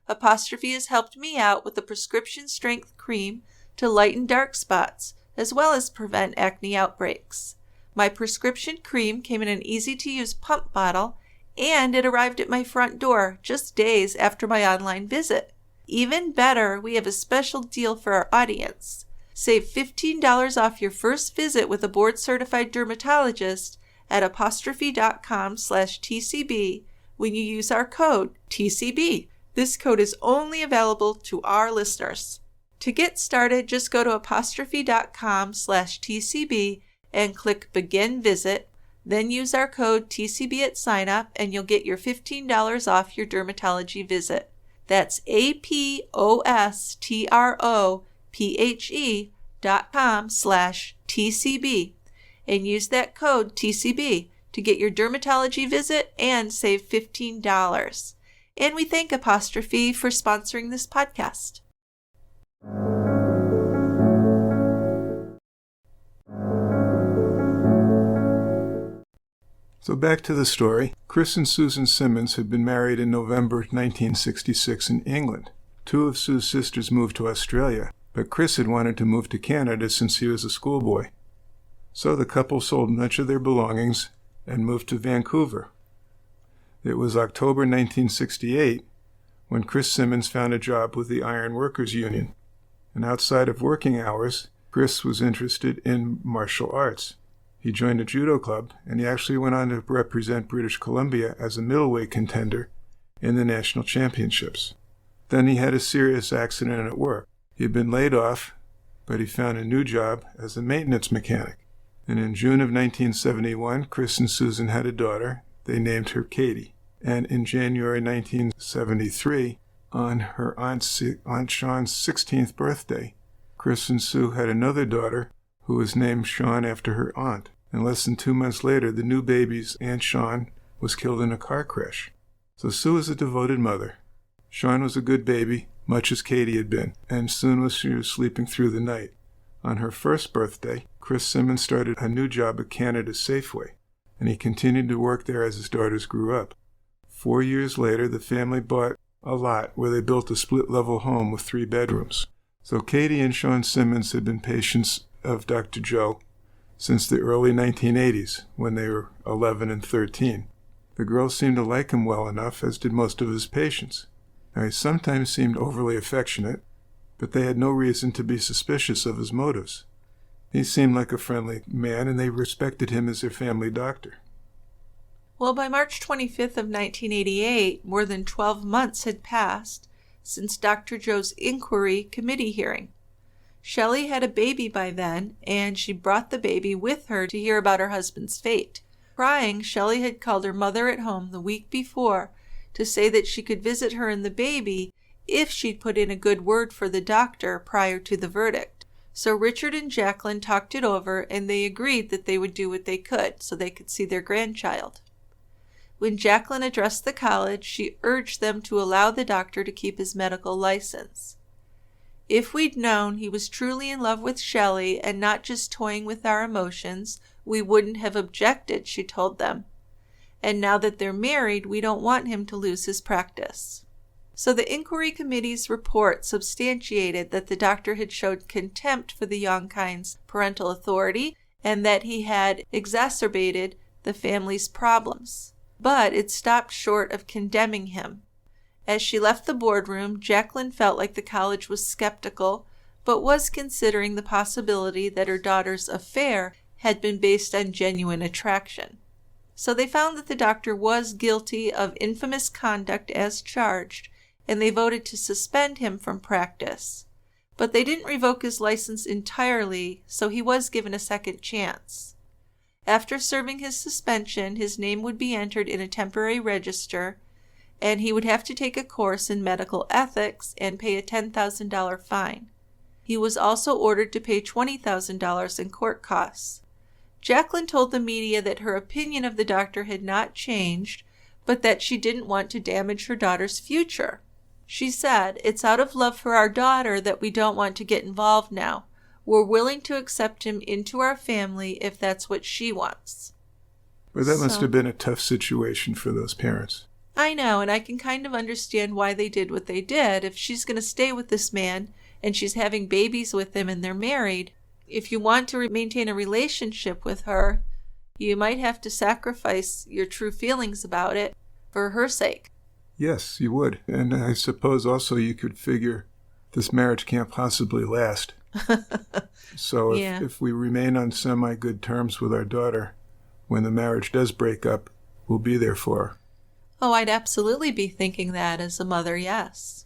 Apostrophe has helped me out with a prescription strength cream to lighten dark spots, as well as prevent acne outbreaks. My prescription cream came in an easy-to-use pump bottle, and it arrived at my front door just days after my online visit. Even better, we have a special deal for our audience. Save $15 off your first visit with a board-certified dermatologist at apostrophe.com/TCB when you use our code TCB. This code is only available to our listeners. To get started, just go to apostrophe.com/TCB and click Begin Visit, then use our code TCB at sign up and you'll get your $15 off your dermatology visit. That's apostrophe.com/TCB and use that code TCB to get your dermatology visit and save $15. And we thank Apostrophe for sponsoring this podcast. So back to the story. Chris and Susan Simmonds had been married in November 1966 in England. Two of Sue's sisters moved to Australia, but Chris had wanted to move to Canada since he was a schoolboy. So the couple sold much of their belongings and moved to Vancouver. It was October 1968 when Chris Simmonds found a job with the Iron Workers Union. And outside of working hours, Chris was interested in martial arts. He joined a judo club, and he actually went on to represent British Columbia as a middleweight contender in the national championships. Then he had a serious accident at work. He had been laid off, but he found a new job as a maintenance mechanic. And in June of 1971, Chris and Susan had a daughter. They named her Katie. And in January 1973, on her Aunt Sian's 16th birthday, Chris and Sue had another daughter who was named Sian after her aunt. And less than 2 months later, the new baby's Aunt Sian was killed in a car crash. So Sue is a devoted mother. Sian was a good baby, much as Katie had been, and soon she was sleeping through the night. On her first birthday, Chris Simmonds started a new job at Canada's Safeway, and he continued to work there as his daughters grew up. 4 years later, the family bought a lot where they built a split-level home with 3 bedrooms. So Katie and Sian Simmonds had been patients of Dr. Joe since the early 1980s, when they were 11 and 13. The girls seemed to like him well enough, as did most of his patients. Now, he sometimes seemed overly affectionate, but they had no reason to be suspicious of his motives. He seemed like a friendly man, and they respected him as their family doctor. Well, by March 25th of 1988, more than 12 months had passed, since Dr. Joe's inquiry committee hearing. Shelly had a baby by then, and she brought the baby with her to hear about her husband's fate. Crying, Shelly had called her mother at home the week before to say that she could visit her and the baby if she'd put in a good word for the doctor prior to the verdict. So Richard and Jacqueline talked it over, and they agreed that they would do what they could so they could see their grandchild. When Jacqueline addressed the college, she urged them to allow the doctor to keep his medical license. If we'd known he was truly in love with Shelly and not just toying with our emotions, we wouldn't have objected, she told them. And now that they're married, we don't want him to lose his practice. So the inquiry committee's report substantiated that the doctor had showed contempt for the Youngkinds' parental authority and that he had exacerbated the family's problems. But it stopped short of condemning him. As she left the boardroom, Jacqueline felt like the college was skeptical, but was considering the possibility that her daughter's affair had been based on genuine attraction. So they found that the doctor was guilty of infamous conduct as charged, and they voted to suspend him from practice. But they didn't revoke his license entirely, so he was given a second chance. After serving his suspension, his name would be entered in a temporary register, and he would have to take a course in medical ethics and pay a $10,000 fine. He was also ordered to pay $20,000 in court costs. Jacqueline told the media that her opinion of the doctor had not changed, but that she didn't want to damage her daughter's future. She said, "It's out of love for our daughter that we don't want to get involved now. We're willing to accept him into our family if that's what she wants." Well, that must have been a tough situation for those parents. I know, and I can kind of understand why they did what they did. If she's going to stay with this man and she's having babies with him and they're married, if you want to maintain a relationship with her, you might have to sacrifice your true feelings about it for her sake. Yes, you would. And I suppose also you could figure this marriage can't possibly last. So if we remain on semi-good terms with our daughter, when the marriage does break up, we'll be there for her. Oh, I'd absolutely be thinking that as a mother, yes.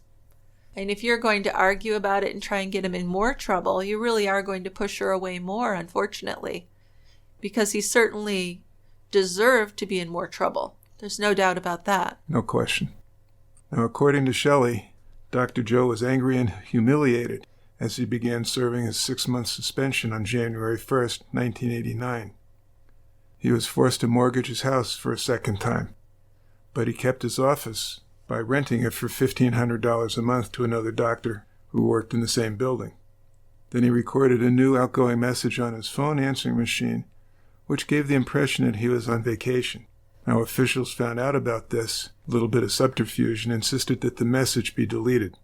And if you're going to argue about it and try and get him in more trouble, you really are going to push her away more, unfortunately, because he certainly deserved to be in more trouble. There's no doubt about that. No question. Now, according to Shelley, Dr. Joe was angry and humiliated as he began serving his 6-month suspension on January 1st, 1989. He was forced to mortgage his house for a second time, but he kept his office by renting it for $1,500 a month to another doctor who worked in the same building. Then he recorded a new outgoing message on his phone answering machine, which gave the impression that he was on vacation. Now, officials found out about this little bit of subterfuge and insisted that the message be deleted.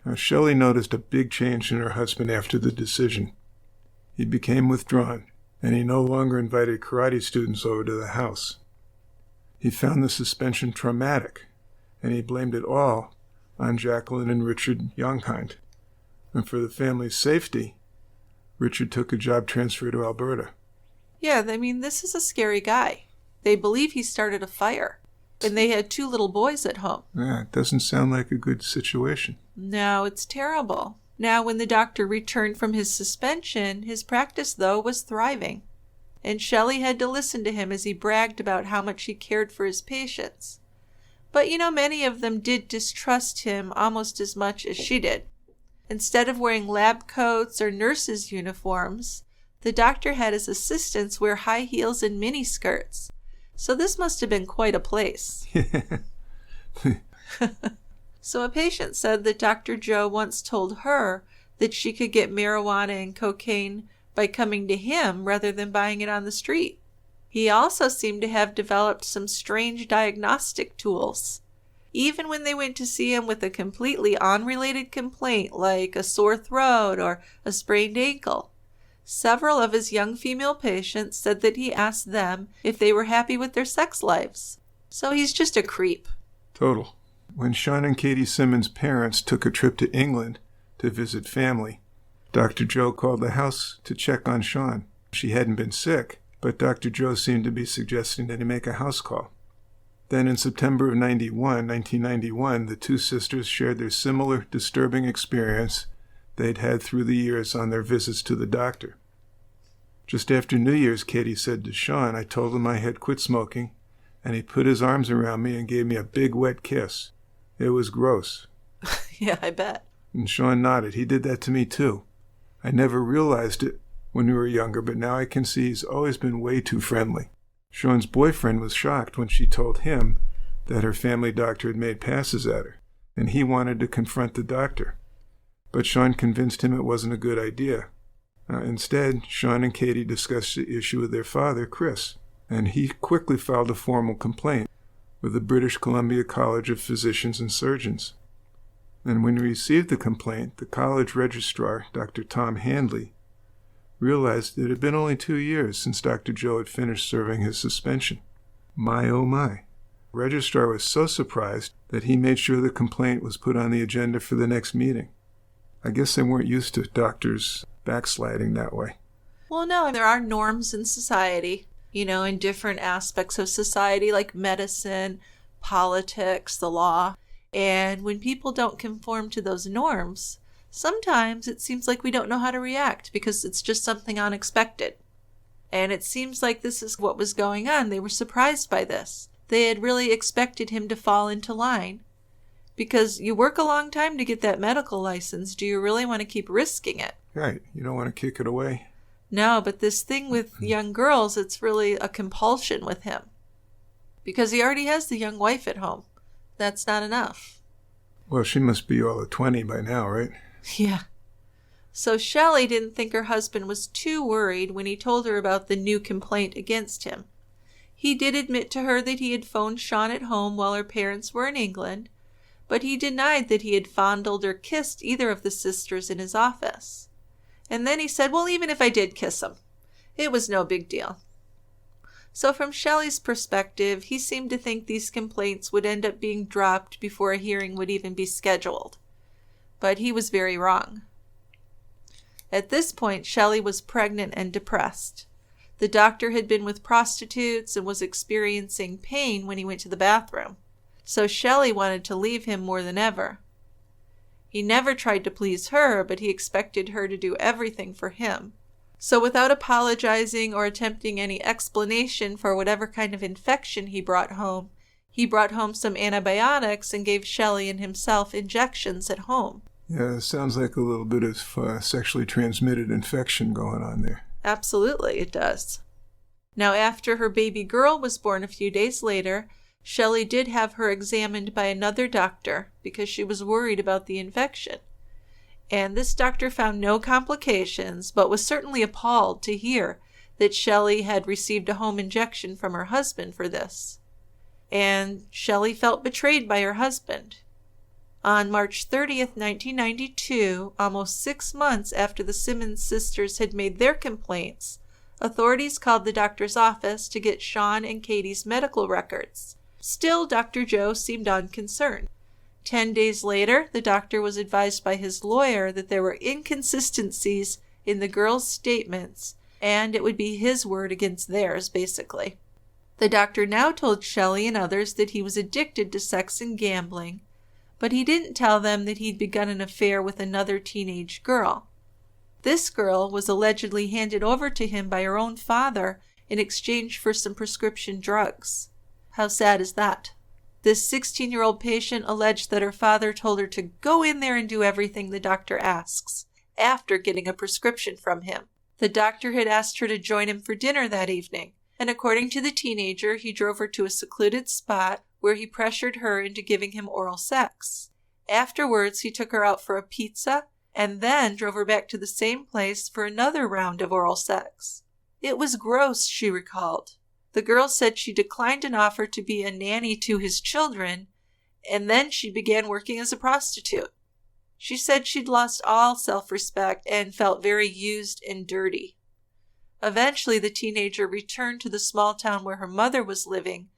Now, Shelley noticed a big change in her husband after the decision. He became withdrawn, and he no longer invited karate students over to the house. He found the suspension traumatic, and he blamed it all on Jacqueline and Richard Youngkind. And for the family's safety, Richard took a job transfer to Alberta. Yeah, I mean, this is a scary guy. They believe he started a fire, and they had 2 little boys at home. Yeah, it doesn't sound like a good situation. No, it's terrible. Now, when the doctor returned from his suspension, his practice, though, was thriving. And Shelley had to listen to him as he bragged about how much he cared for his patients. But, many of them did distrust him almost as much as she did. Instead of wearing lab coats or nurses' uniforms, the doctor had his assistants wear high heels and miniskirts. So this must have been quite a place. So a patient said that Dr. Joe once told her that she could get marijuana and cocaine by coming to him rather than buying it on the street. He also seemed to have developed some strange diagnostic tools. Even when they went to see him with a completely unrelated complaint like a sore throat or a sprained ankle, several of his young female patients said that he asked them if they were happy with their sex lives. So he's just a creep. Total. When Sian and Katie Simmonds' parents took a trip to England to visit family, Dr. Joe called the house to check on Sian. She hadn't been sick, but Dr. Joe seemed to be suggesting that he make a house call. Then in September of 1991, the two sisters shared their similar disturbing experience they'd had through the years on their visits to the doctor. Just after New Year's, Katie said to Sean, I told him I had quit smoking, and he put his arms around me and gave me a big wet kiss. It was gross. Yeah, I bet. And Sean nodded. He did that to me too. I never realized it when we were younger, but now I can see he's always been way too friendly. Sean's boyfriend was shocked when she told him that her family doctor had made passes at her, and he wanted to confront the doctor. But Sean convinced him it wasn't a good idea. Instead, Sean and Katie discussed the issue with their father, Chris, and he quickly filed a formal complaint with the British Columbia College of Physicians and Surgeons. And when he received the complaint, the college registrar, Dr. Tom Handley, realized that it had been only 2 years since Dr. Joe had finished serving his suspension. My oh my. The registrar was so surprised that he made sure the complaint was put on the agenda for the next meeting. I guess they weren't used to doctors backsliding that way. Well, no, there are norms in society, in different aspects of society, like medicine, politics, the law. And when people don't conform to those norms, sometimes it seems like we don't know how to react because it's just something unexpected. And it seems like this is what was going on. They were surprised by this. They had really expected him to fall into line. Because you work a long time to get that medical license. Do you really want to keep risking it? Right. You don't want to kick it away. No, but this thing with young girls, it's really a compulsion with him. Because he already has the young wife at home. That's not enough. Well, she must be all of 20 by now, right? Yeah. So Shelly didn't think her husband was too worried when he told her about the new complaint against him. He did admit to her that he had phoned Sean at home while her parents were in England, but he denied that he had fondled or kissed either of the sisters in his office. And then he said, well, even if I did kiss him, it was no big deal. So from Shelley's perspective, he seemed to think these complaints would end up being dropped before a hearing would even be scheduled. But he was very wrong. At this point, Shelly was pregnant and depressed. The doctor had been with prostitutes and was experiencing pain when he went to the bathroom. So Shelly wanted to leave him more than ever. He never tried to please her, but he expected her to do everything for him. So without apologizing or attempting any explanation for whatever kind of infection he brought home some antibiotics and gave Shelly and himself injections at home. Yeah, it sounds like a little bit of sexually transmitted infection going on there. Absolutely, it does. Now, after her baby girl was born a few days later, Shelly did have her examined by another doctor because she was worried about the infection. And this doctor found no complications, but was certainly appalled to hear that Shelly had received a home injection from her husband for this. And Shelly felt betrayed by her husband. On March 30th, 1992, almost 6 months after the Simmonds sisters had made their complaints, authorities called the doctor's office to get Sean and Katie's medical records. Still, Dr. Joe seemed unconcerned. 10 days later, the doctor was advised by his lawyer that there were inconsistencies in the girls' statements, and it would be his word against theirs, basically. The doctor now told Shelly and others that he was addicted to sex and gambling, but he didn't tell them that he'd begun an affair with another teenage girl. This girl was allegedly handed over to him by her own father in exchange for some prescription drugs. How sad is that? This 16-year-old patient alleged that her father told her to go in there and do everything the doctor asks, after getting a prescription from him. The doctor had asked her to join him for dinner that evening, and according to the teenager, he drove her to a secluded spot where he pressured her into giving him oral sex. Afterwards, he took her out for a pizza, and then drove her back to the same place for another round of oral sex. It was gross, she recalled. The girl said she declined an offer to be a nanny to his children, and then she began working as a prostitute. She said she'd lost all self-respect and felt very used and dirty. Eventually, the teenager returned to the small town where her mother was living,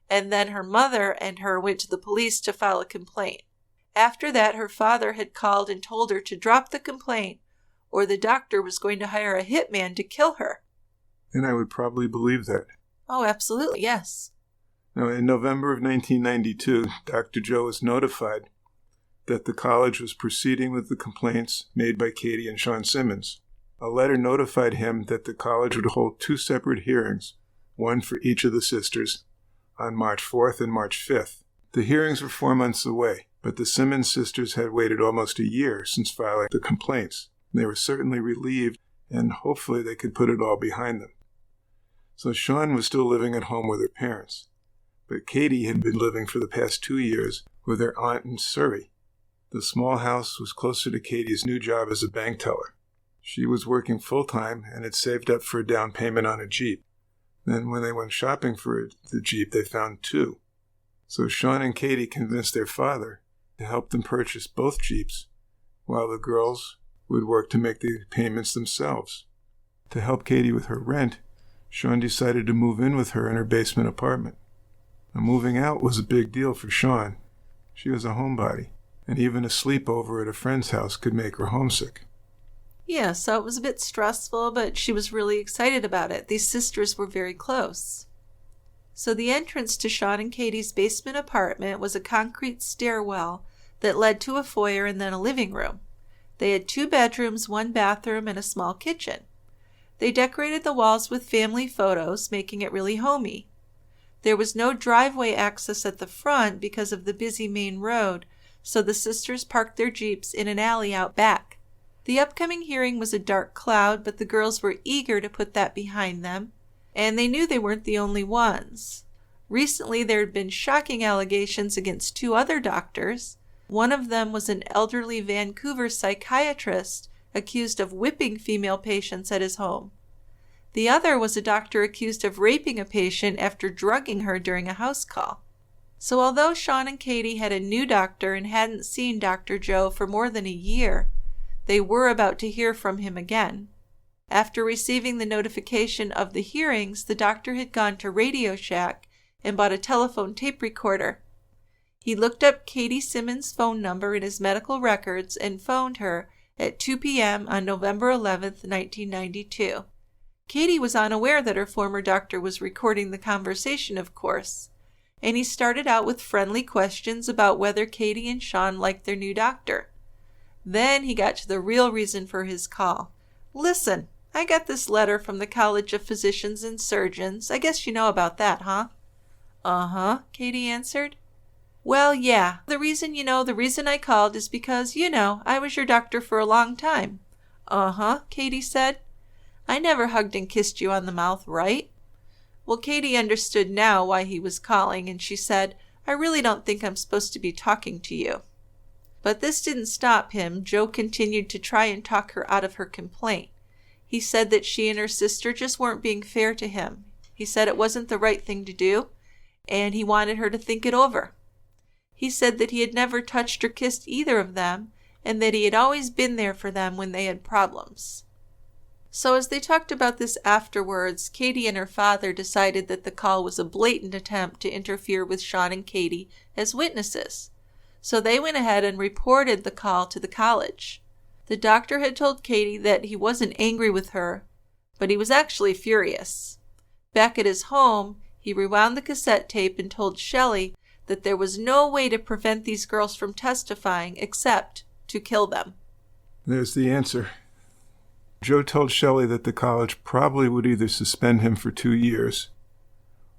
and then her mother and her went to the police to file a complaint. After that, her father had called and told her to drop the complaint, or the doctor was going to hire a hitman to kill her. And I would probably believe that. Oh, absolutely, yes. Now, in November of 1992, Dr. Joe was notified that the college was proceeding with the complaints made by Katie and Sian Simmonds. A letter notified him that the college would hold 2 separate hearings, one for each of the sisters, on March 4th and March 5th. The hearings were 4 months away, but the Simmonds sisters had waited almost a year since filing the complaints. They were certainly relieved, and hopefully they could put it all behind them. So Sian was still living at home with her parents, but Katie had been living for the past 2 years with her aunt in Surrey. The small house was closer to Katie's new job as a bank teller. She was working full-time and had saved up for a down payment on a Jeep. Then when they went shopping for the Jeep, they found 2. So Sian and Katie convinced their father to help them purchase both Jeeps, while the girls would work to make the payments themselves. To help Katie with her rent, Sian decided to move in with her in her basement apartment. Now, moving out was a big deal for Sian. She was a homebody, and even a sleepover at a friend's house could make her homesick. Yeah, so it was a bit stressful, but she was really excited about it. These sisters were very close. So the entrance to Sian and Katie's basement apartment was a concrete stairwell that led to a foyer and then a living room. They had 2 bedrooms, 1 bathroom, and a small kitchen. They decorated the walls with family photos, making it really homey. There was no driveway access at the front because of the busy main road, so the sisters parked their Jeeps in an alley out back. The upcoming hearing was a dark cloud, but the girls were eager to put that behind them, and they knew they weren't the only ones. Recently, there had been shocking allegations against 2 other doctors. One of them was an elderly Vancouver psychiatrist accused of whipping female patients at his home. The other was a doctor accused of raping a patient after drugging her during a house call. So although Sian and Katie had a new doctor and hadn't seen Dr. Joe for more than a year, they were about to hear from him again. After receiving the notification of the hearings, the doctor had gone to Radio Shack and bought a telephone tape recorder. He looked up Katie Simmonds' phone number in his medical records and phoned her at 2 p.m. on November 11th, 1992. Katie was unaware that her former doctor was recording the conversation, of course, and he started out with friendly questions about whether Katie and Sian liked their new doctor. Then he got to the real reason for his call. "Listen, I got this letter from the College of Physicians and Surgeons. I guess you know about that, huh?" "Uh-huh," Katie answered. "Well, yeah. The reason I called is because, I was your doctor for a long time." "Uh-huh," Katie said. "I never hugged and kissed you on the mouth, right?" Well, Katie understood now why he was calling, and she said, "I really don't think I'm supposed to be talking to you." But this didn't stop him. Joe continued to try and talk her out of her complaint. He said that she and her sister just weren't being fair to him. He said it wasn't the right thing to do, and he wanted her to think it over. He said that he had never touched or kissed either of them, and that he had always been there for them when they had problems. So as they talked about this afterwards, Katie and her father decided that the call was a blatant attempt to interfere with Sian and Katie as witnesses. So they went ahead and reported the call to the college. The doctor had told Katie that he wasn't angry with her, but he was actually furious. Back at his home, he rewound the cassette tape and told Shelly that there was no way to prevent these girls from testifying except to kill them. There's the answer. Joe told Shelly that the college probably would either suspend him for 2 years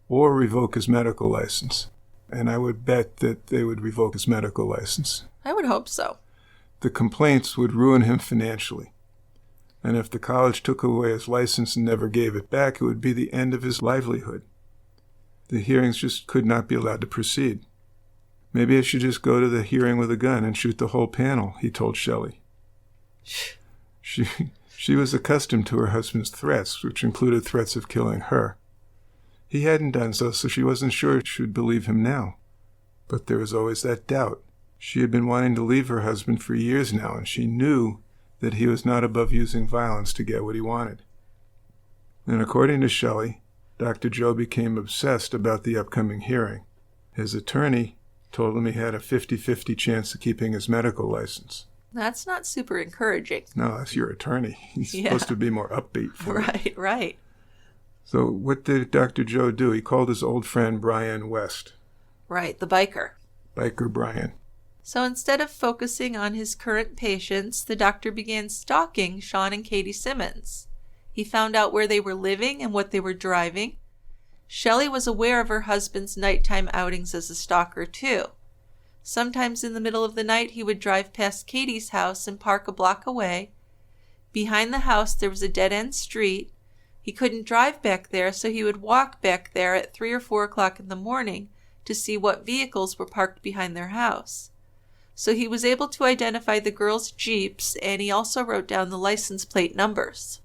or revoke his medical license. And I would bet that they would revoke his medical license. I would hope so. The complaints would ruin him financially. And if the college took away his license and never gave it back, it would be the end of his livelihood. The hearings just could not be allowed to proceed. "Maybe I should just go to the hearing with a gun and shoot the whole panel," he told Shelly. She was accustomed to her husband's threats, which included threats of killing her. He hadn't done so she wasn't sure she would believe him now. But there was always that doubt. She had been wanting to leave her husband for years now, and she knew that he was not above using violence to get what he wanted. And according to Shelly, Dr. Joe became obsessed about the upcoming hearing. His attorney told him he had a 50-50 chance of keeping his medical license. That's not super encouraging. No, that's your attorney. He's supposed to be more upbeat for it. Right. So what did Dr. Joe do? He called his old friend Brian West. Right, the biker. Biker Brian. So instead of focusing on his current patients, the doctor began stalking Sian and Katie Simmonds. He found out where they were living and what they were driving. Shelly was aware of her husband's nighttime outings as a stalker, too. Sometimes in the middle of the night, he would drive past Katie's house and park a block away. Behind the house, there was a dead-end street. He couldn't drive back there, so he would walk back there at 3 or 4 o'clock in the morning to see what vehicles were parked behind their house. So he was able to identify the girls' Jeeps, and he also wrote down the license plate numbers.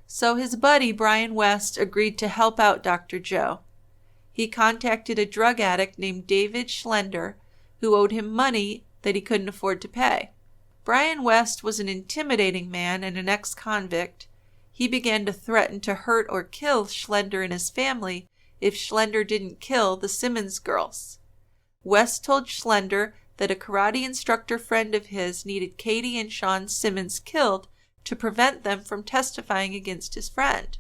So his buddy, Brian West, agreed to help out Dr. Joe. He contacted a drug addict named David Schlender, who owed him money that he couldn't afford to pay. Brian West was an intimidating man and an ex-convict. He began to threaten to hurt or kill Schlender and his family if Schlender didn't kill the Simmonds girls. West told Schlender that a karate instructor friend of his needed Katie and Sian Simmonds killed to prevent them from testifying against his friend.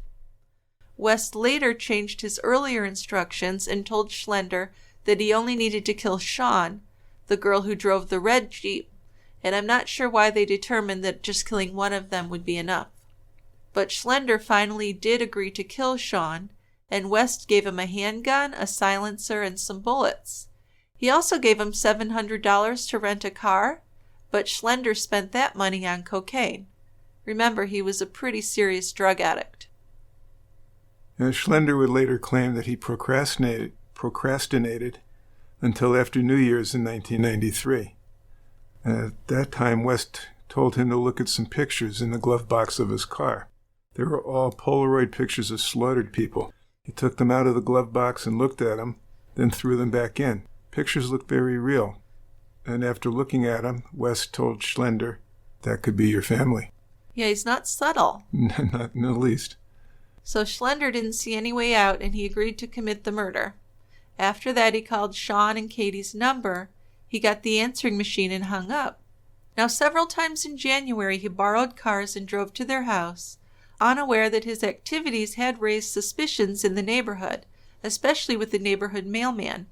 West later changed his earlier instructions and told Schlender that he only needed to kill Sian, the girl who drove the red Jeep, and I'm not sure why they determined that just killing one of them would be enough. But Schlender finally did agree to kill Sian, and West gave him a handgun, a silencer, and some bullets. He also gave him $700 to rent a car, but Schlender spent that money on cocaine. Remember, he was a pretty serious drug addict. Schlender would later claim that he procrastinated until after New Year's in 1993. At that time, West told him to look at some pictures in the glove box of his car. They were all Polaroid pictures of slaughtered people. He took them out of the glove box and looked at them, then threw them back in. Pictures looked very real. And after looking at them, West told Schlender, "That could be your family." Yeah, he's not subtle. Not in the least. So Schlender didn't see any way out, and he agreed to commit the murder. After that, he called Sian and Katie's number. He got the answering machine and hung up. Now, several times in January, he borrowed cars and drove to their house, unaware that his activities had raised suspicions in the neighborhood, especially with the neighborhood mailman.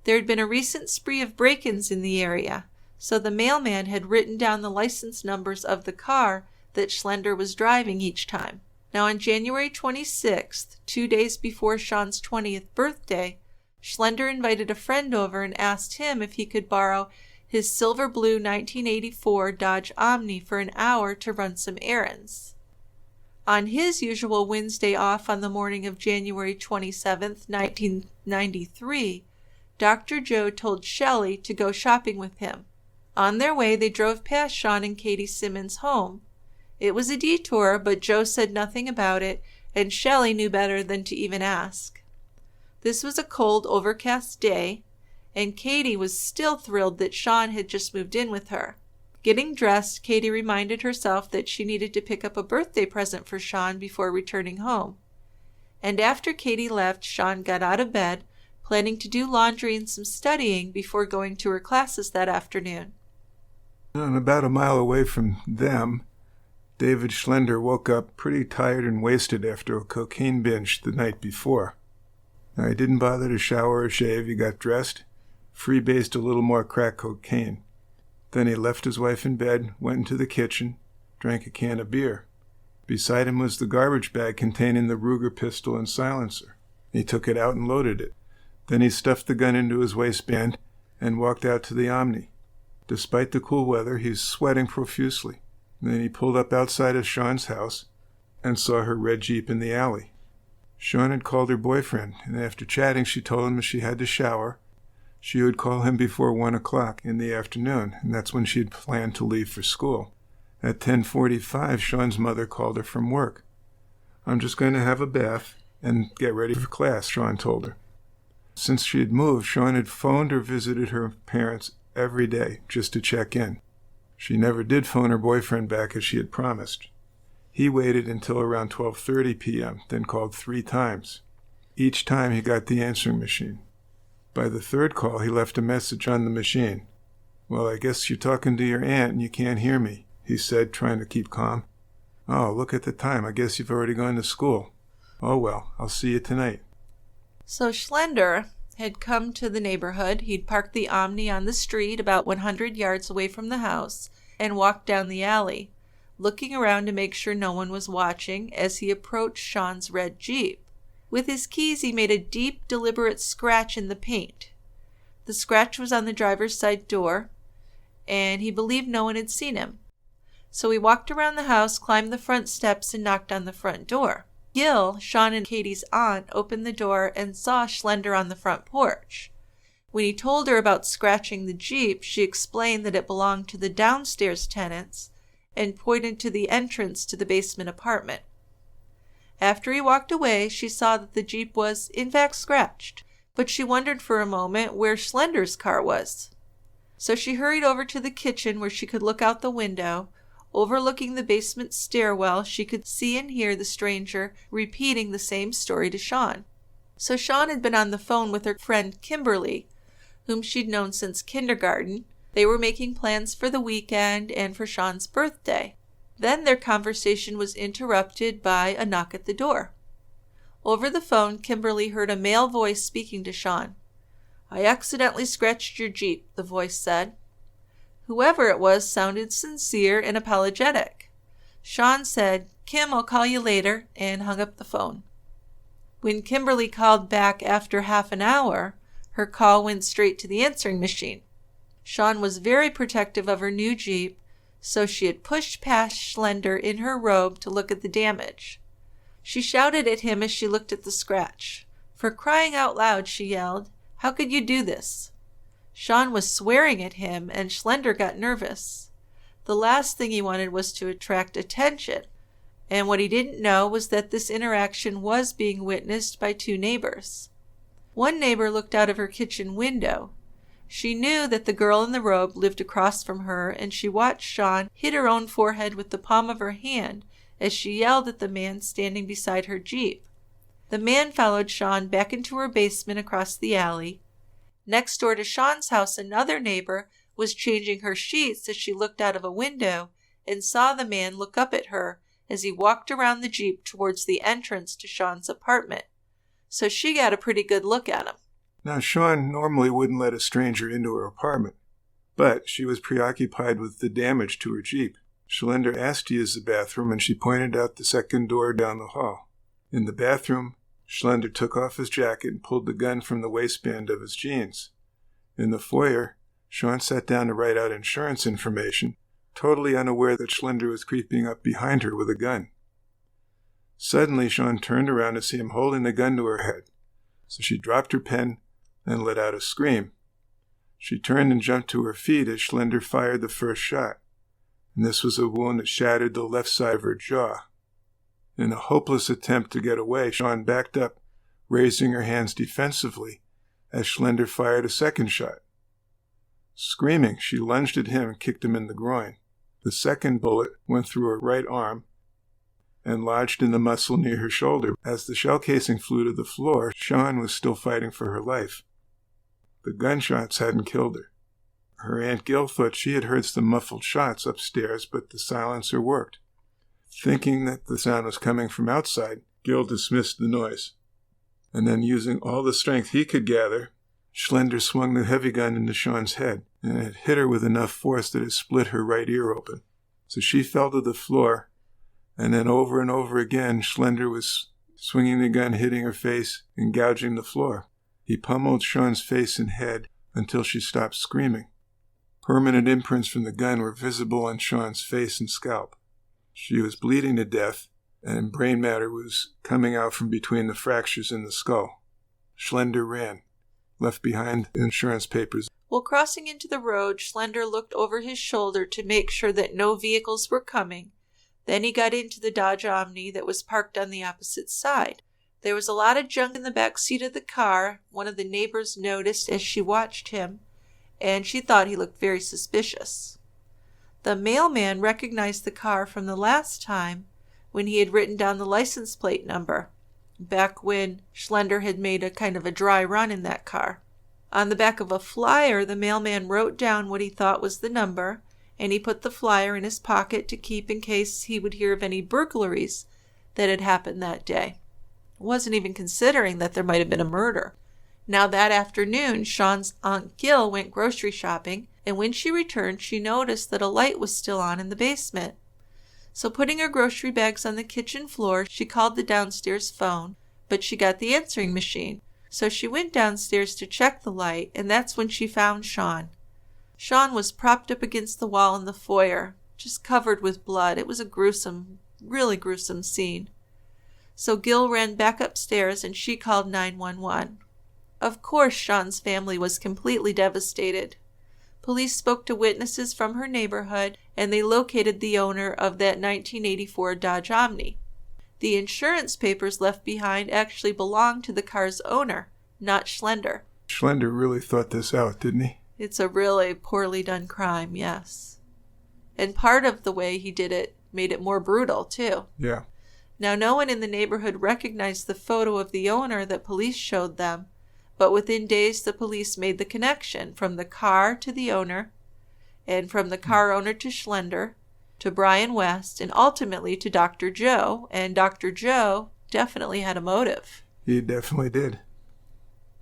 There had been a recent spree of break-ins in the area, so the mailman had written down the license numbers of the car that Schlender was driving each time. Now, on January 26th, 2 days before Sian's 20th birthday, Schlender invited a friend over and asked him if he could borrow his silver blue 1984 Dodge Omni for an hour to run some errands. On his usual Wednesday off on the morning of January 27th, 1993, Dr. Joe told Shelly to go shopping with him. On their way, they drove past Sian and Katie Simmonds' home. It was a detour, but Joe said nothing about it, and Shelly knew better than to even ask. This was a cold, overcast day, and Katie was still thrilled that Sian had just moved in with her. Getting dressed, Katie reminded herself that she needed to pick up a birthday present for Sian before returning home. And after Katie left, Sian got out of bed, planning to do laundry and some studying before going to her classes that afternoon. And about a mile away from them, David Schlender woke up pretty tired and wasted after a cocaine binge the night before. Now, he didn't bother to shower or shave. He got dressed, freebased a little more crack cocaine. Then he left his wife in bed, went into the kitchen, drank a can of beer. Beside him was the garbage bag containing the Ruger pistol and silencer. He took it out and loaded it. Then he stuffed the gun into his waistband and walked out to the Omni. Despite the cool weather, he was sweating profusely. Then he pulled up outside of Sian's house and saw her red Jeep in the alley. Sian had called her boyfriend, and after chatting, she told him she had to shower. She would call him before 1 o'clock in the afternoon, and that's when she had planned to leave for school. At 10:45, Sian's mother called her from work. "I'm just going to have a bath and get ready for class," Sian told her. Since she had moved, Sian had phoned or visited her parents every day just to check in. She never did phone her boyfriend back as she had promised. He waited until around 12:30 p.m., then called 3 times. Each time he got the answering machine. By the third call, he left a message on the machine. "Well, I guess you're talking to your aunt and you can't hear me," he said, trying to keep calm. "Oh, look at the time. I guess you've already gone to school. Oh well, I'll see you tonight." So Schlender had come to the neighborhood. He'd parked the Omni on the street about 100 yards away from the house and walked down the alley, looking around to make sure no one was watching as he approached Sean's red Jeep. With his keys, he made a deep, deliberate scratch in the paint. The scratch was on the driver's side door, and he believed no one had seen him. So he walked around the house, climbed the front steps, and knocked on the front door. Gil, Sean and Katie's aunt, opened the door and saw Schlender on the front porch. When he told her about scratching the Jeep, she explained that it belonged to the downstairs tenants and pointed to the entrance to the basement apartment. After he walked away, she saw that the Jeep was, in fact, scratched, but she wondered for a moment where Schlender's car was. So she hurried over to the kitchen where she could look out the window. Overlooking the basement stairwell, she could see and hear the stranger repeating the same story to Sean. So Sean had been on the phone with her friend Kimberly, whom she'd known since kindergarten. They were making plans for the weekend and for Sean's birthday. Then their conversation was interrupted by a knock at the door. Over the phone, Kimberly heard a male voice speaking to Sean. "I accidentally scratched your Jeep," the voice said. Whoever it was sounded sincere and apologetic. Sean said, "Kim, I'll call you later," and hung up the phone. When Kimberly called back after half an hour, her call went straight to the answering machine. Sean was very protective of her new Jeep, so she had pushed past Schlender in her robe to look at the damage. She shouted at him as she looked at the scratch. "For crying out loud," she yelled, "how could you do this?" Sean was swearing at him, and Schlender got nervous. The last thing he wanted was to attract attention, and what he didn't know was that this interaction was being witnessed by two neighbors. One neighbor looked out of her kitchen window. She knew that the girl in the robe lived across from her, and she watched Sean hit her own forehead with the palm of her hand as she yelled at the man standing beside her Jeep. The man followed Sean back into her basement across the alley. Next door to Sean's house, another neighbor was changing her sheets as she looked out of a window and saw the man look up at her as he walked around the Jeep towards the entrance to Sean's apartment. So she got a pretty good look at him. Now, Sean normally wouldn't let a stranger into her apartment, but she was preoccupied with the damage to her Jeep. Schlender asked to use the bathroom, and she pointed out the second door down the hall. In the bathroom, Schlender took off his jacket and pulled the gun from the waistband of his jeans. In the foyer, Sean sat down to write out insurance information, totally unaware that Schlender was creeping up behind her with a gun. Suddenly, Sean turned around to see him holding the gun to her head, so she dropped her pen and let out a scream. She turned and jumped to her feet as Schlender fired the first shot, and this was a wound that shattered the left side of her jaw. In a hopeless attempt to get away, Sean backed up, raising her hands defensively as Schlender fired a second shot. Screaming, she lunged at him and kicked him in the groin. The second bullet went through her right arm and lodged in the muscle near her shoulder. As the shell casing flew to the floor, Sean was still fighting for her life. The gunshots hadn't killed her. Her Aunt Gil thought she had heard some muffled shots upstairs, but the silencer worked. Thinking that the sound was coming from outside, Gil dismissed the noise. And then, using all the strength he could gather, Schlender swung the heavy gun into Sean's head, and it hit her with enough force that it split her right ear open. So she fell to the floor, and then over and over again, Schlender was swinging the gun, hitting her face, and gouging the floor. He pummeled Sean's face and head until she stopped screaming. Permanent imprints from the gun were visible on Sean's face and scalp. She was bleeding to death, and brain matter was coming out from between the fractures in the skull. Schlender ran, left behind insurance papers. While crossing into the road, Schlender looked over his shoulder to make sure that no vehicles were coming. Then he got into the Dodge Omni that was parked on the opposite side. There was a lot of junk in the back seat of the car, one of the neighbors noticed as she watched him, and she thought he looked very suspicious. The mailman recognized the car from the last time when he had written down the license plate number, back when Schlender had made a kind of a dry run in that car. On the back of a flyer, the mailman wrote down what he thought was the number, and he put the flyer in his pocket to keep in case he would hear of any burglaries that had happened that day. Wasn't even considering that there might have been a murder. Now that afternoon, Sean's Aunt Gil went grocery shopping, and when she returned, she noticed that a light was still on in the basement. So putting her grocery bags on the kitchen floor, she called the downstairs phone, but she got the answering machine. So she went downstairs to check the light, and that's when she found Sean. Sean was propped up against the wall in the foyer, just covered with blood. It was a gruesome, really gruesome scene. So Gil ran back upstairs and she called 911. Of course, Sean's family was completely devastated. Police spoke to witnesses from her neighborhood, and they located the owner of that 1984 Dodge Omni. The insurance papers left behind actually belonged to the car's owner, not Schlender. Schlender really thought this out, didn't he? It's a really poorly done crime, yes. And part of the way he did it made it more brutal, too. Yeah. Now, no one in the neighborhood recognized the photo of the owner that police showed them, but within days the police made the connection from the car to the owner, and from the car owner to Schlender, to Brian West, and ultimately to Dr. Joe, and Dr. Joe definitely had a motive. He definitely did.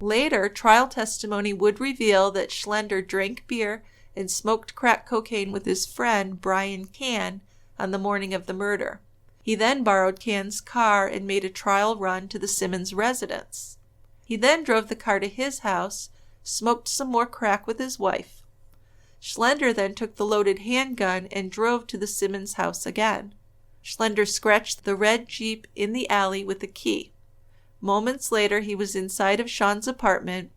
Later, trial testimony would reveal that Schlender drank beer and smoked crack cocaine with his friend Brian Can on the morning of the murder. He then borrowed Can's car and made a trial run to the Simmonds residence. He then drove the car to his house, smoked some more crack with his wife. Schlender then took the loaded handgun and drove to the Simmonds house again. Schlender scratched the red Jeep in the alley with a key. Moments later, he was inside of Sean's apartment,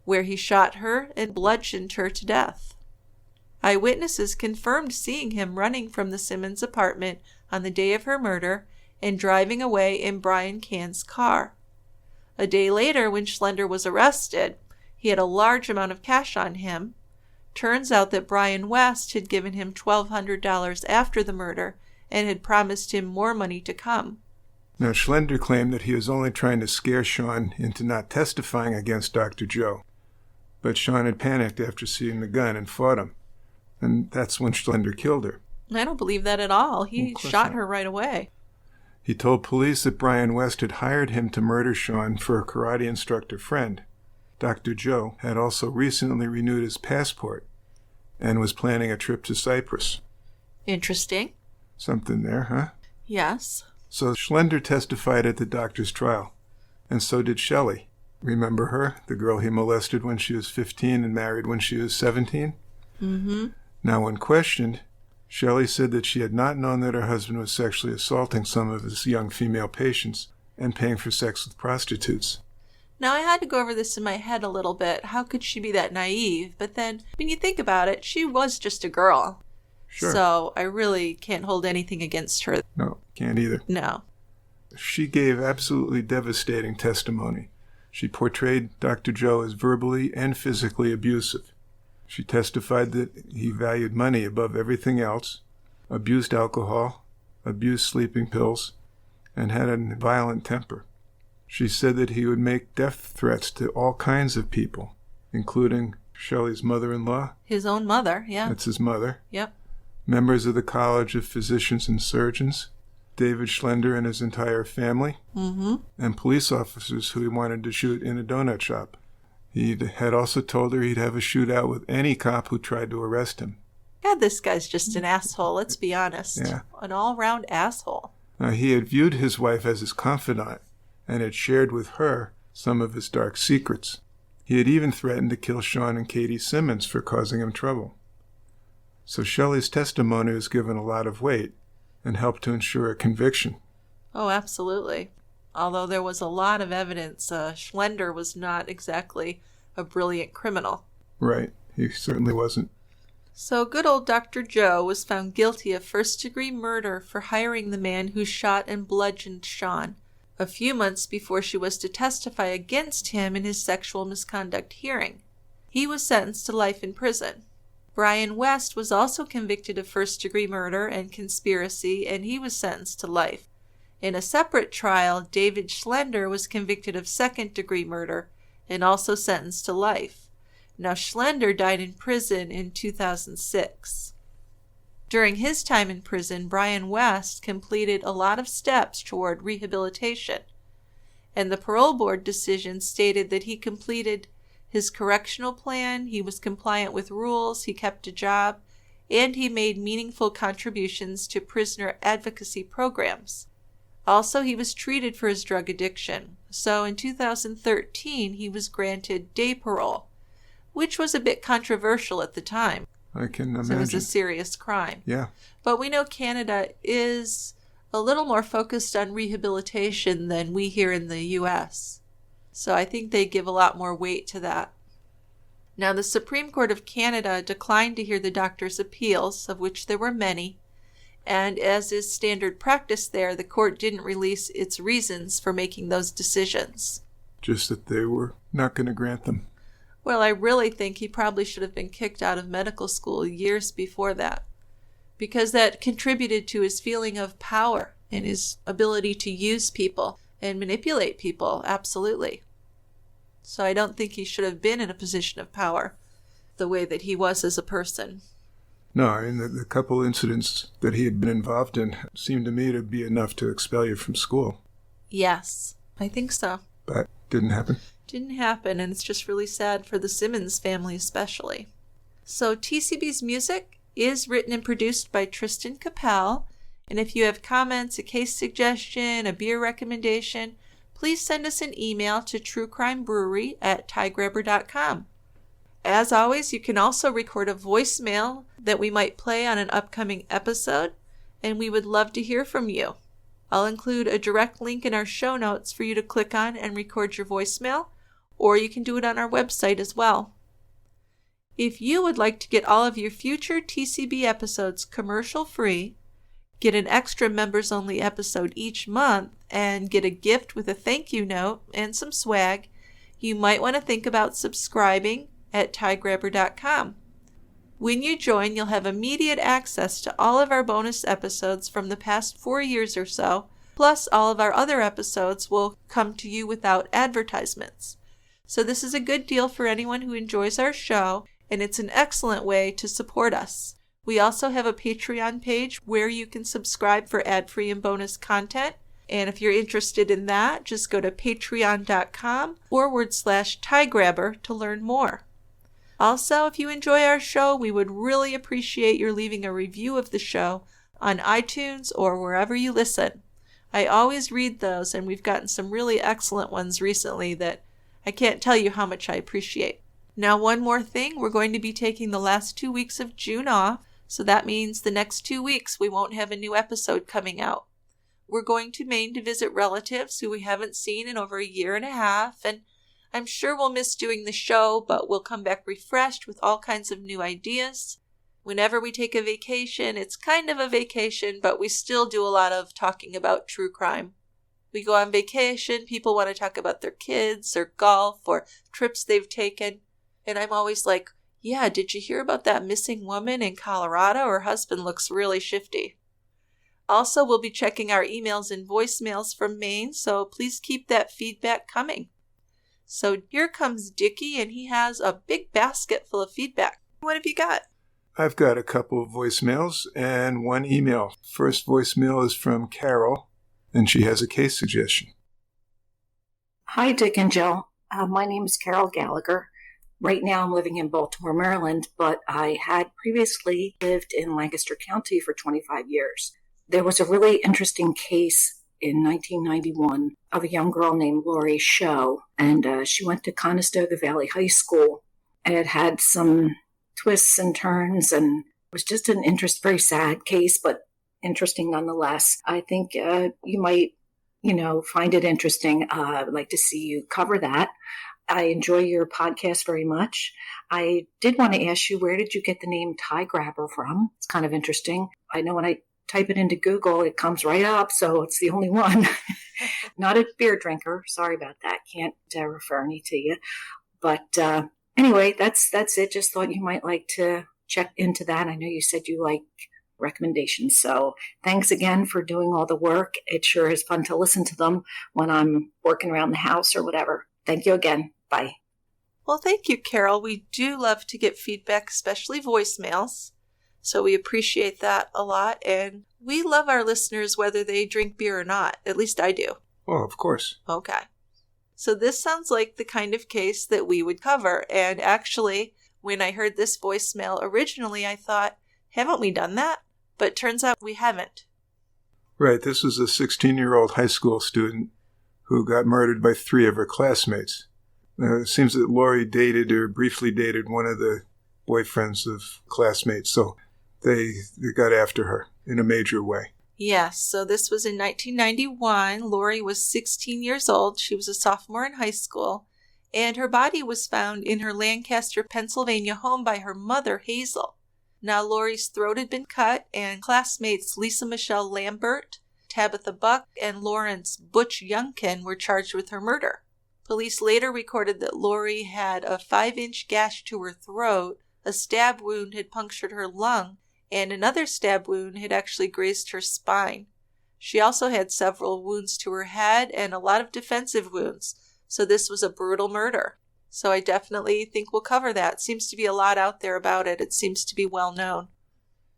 where he shot her and bludgeoned her to death. Eyewitnesses confirmed seeing him running from the Simmonds apartment on the day of her murder and driving away in Brian Can's car. A day later, when Schlender was arrested, he had a large amount of cash on him. Turns out that Brian West had given him $1,200 after the murder and had promised him more money to come. Now, Schlender claimed that he was only trying to scare Sean into not testifying against Dr. Joe. But Sean had panicked after seeing the gun and fought him. And that's when Schlender killed her. I don't believe that at all. He shot her right away. He told police that Brian West had hired him to murder Sean for a karate instructor friend. Dr. Joe had also recently renewed his passport and was planning a trip to Cyprus. Interesting. Something there, huh? Yes. So Schlender testified at the doctor's trial, and so did Shelly. Remember her, the girl he molested when she was 15 and married when she was 17? Mm-hmm. Now, when questioned, Shelly said that she had not known that her husband was sexually assaulting some of his young female patients and paying for sex with prostitutes. Now, I had to go over this in my head a little bit. How could she be that naive? But then, when you think about it, she was just a girl. Sure. So I really can't hold anything against her. No, can't either. No. She gave absolutely devastating testimony. She portrayed Dr. Joe as verbally and physically abusive. She testified that he valued money above everything else, abused alcohol, abused sleeping pills, and had a violent temper. She said that he would make death threats to all kinds of people, including Shelley's mother-in-law. His own mother, yeah. That's his mother. Yep. Members of the College of Physicians and Surgeons, David Schlender and his entire family, and police officers who he wanted to shoot in a donut shop. He had also told her he'd have a shootout with any cop who tried to arrest him. God, this guy's just an asshole, let's be honest. Yeah. An all-round asshole. Now, he had viewed his wife as his confidant and had shared with her some of his dark secrets. He had even threatened to kill Sean and Katie Simmonds for causing him trouble. So Shelley's testimony was given a lot of weight and helped to ensure a conviction. Oh, absolutely. Although there was a lot of evidence, Schlender was not exactly a brilliant criminal. Right, he certainly wasn't. So good old Dr. Joe was found guilty of first-degree murder for hiring the man who shot and bludgeoned Sean, a few months before she was to testify against him in his sexual misconduct hearing. He was sentenced to life in prison. Brian West was also convicted of first-degree murder and conspiracy, and he was sentenced to life. In a separate trial, David Schlender was convicted of second-degree murder, and also sentenced to life. Now, Schlender died in prison in 2006. During his time in prison, Brian West completed a lot of steps toward rehabilitation, and the parole board decision stated that he completed his correctional plan, he was compliant with rules, he kept a job, and he made meaningful contributions to prisoner advocacy programs. Also, he was treated for his drug addiction. So in 2013, he was granted day parole, which was a bit controversial at the time. I can imagine. So it was a serious crime. Yeah. But we know Canada is a little more focused on rehabilitation than we here in the U.S. So I think they give a lot more weight to that. Now, the Supreme Court of Canada declined to hear the doctor's appeals, of which there were many, and as is standard practice there, the court didn't release its reasons for making those decisions. Just that they were not going to grant them. Well, I really think he probably should have been kicked out of medical school years before that, because that contributed to his feeling of power and his ability to use people and manipulate people, absolutely. So I don't think he should have been in a position of power the way that he was as a person. No, I mean, the couple incidents that he had been involved in seemed to me to be enough to expel you from school. Yes, I think so. But didn't happen. Didn't happen, and it's just really sad for the Simmonds family especially. So TCB's music is written and produced by Tristan Capel, and if you have comments, a case suggestion, a beer recommendation, please send us an email to truecrimebrewery@tiegrabber.com. As always, you can also record a voicemail that we might play on an upcoming episode, and we would love to hear from you. I'll include a direct link in our show notes for you to click on and record your voicemail, or you can do it on our website as well. If you would like to get all of your future TCB episodes commercial-free, get an extra members-only episode each month, and get a gift with a thank you note and some swag, you might want to think about subscribing at tiegrabber.com. When you join, you'll have immediate access to all of our bonus episodes from the past 4 years or so, plus all of our other episodes will come to you without advertisements. So this is a good deal for anyone who enjoys our show, and it's an excellent way to support us. We also have a Patreon page where you can subscribe for ad-free and bonus content. And if you're interested in that, just go to patreon.com/tiegrabber to learn more. Also, if you enjoy our show, we would really appreciate your leaving a review of the show on iTunes or wherever you listen. I always read those, and we've gotten some really excellent ones recently that I can't tell you how much I appreciate. Now, one more thing, we're going to be taking the last 2 weeks of June off, so that means the next 2 weeks we won't have a new episode coming out. We're going to Maine to visit relatives who we haven't seen in over 1.5 years, and I'm sure we'll miss doing the show, but we'll come back refreshed with all kinds of new ideas. Whenever we take a vacation, it's kind of a vacation, but we still do a lot of talking about true crime. We go on vacation, people want to talk about their kids or golf or trips they've taken. And I'm always like, yeah, did you hear about that missing woman in Colorado? Her husband looks really shifty. Also, we'll be checking our emails and voicemails from Maine, so please keep that feedback coming. So here comes Dickie, and he has a big basket full of feedback. What have you got? I've got a couple of voicemails and one email. First voicemail is from Carol, and she has a case suggestion. Hi, Dick and Jill. My name is Carol Gallagher. Right now I'm living in Baltimore, Maryland, but I had previously lived in Lancaster County for 25 years. There was a really interesting case in 1991 of a young girl named Lori Show, and she went to Conestoga Valley High School, and it had some twists and turns, and it was just an very sad case, but interesting nonetheless. I think you might, find it interesting. I'd like to see you cover that. I enjoy your podcast very much. I did want to ask you, where did you get the name Tie Grabber from? It's kind of interesting. I know when I type it into Google, it comes right up, so it's the only one. Not a beer drinker. Sorry about that. Can't refer any to you. But anyway, that's it. Just thought you might like to check into that. I know you said you like recommendations. So thanks again for doing all the work. It sure is fun to listen to them when I'm working around the house or whatever. Thank you again. Bye. Well, thank you, Carol. We do love to get feedback, especially voicemails. So we appreciate that a lot. And we love our listeners whether they drink beer or not. At least I do. Oh, of course. Okay. So this sounds like the kind of case that we would cover. And actually, when I heard this voicemail originally, I thought, haven't we done that? But turns out we haven't. Right. This was a 16-year-old high school student who got murdered by 3 of her classmates. Now, it seems that Lori dated or briefly dated one of the boyfriends of classmates, so they got after her in a major way. Yes, so this was in 1991. Lori was 16 years old. She was a sophomore in high school, and her body was found in her Lancaster, Pennsylvania home by her mother, Hazel. Now, Lori's throat had been cut, and classmates Lisa Michelle Lambert, Tabitha Buck, and Lawrence Butch Youngkin were charged with her murder. Police later recorded that Lori had a 5-inch gash to her throat, a stab wound had punctured her lung, and another stab wound had actually grazed her spine. She also had several wounds to her head and a lot of defensive wounds, so this was a brutal murder. So I definitely think we'll cover that. Seems to be a lot out there about it. It seems to be well known.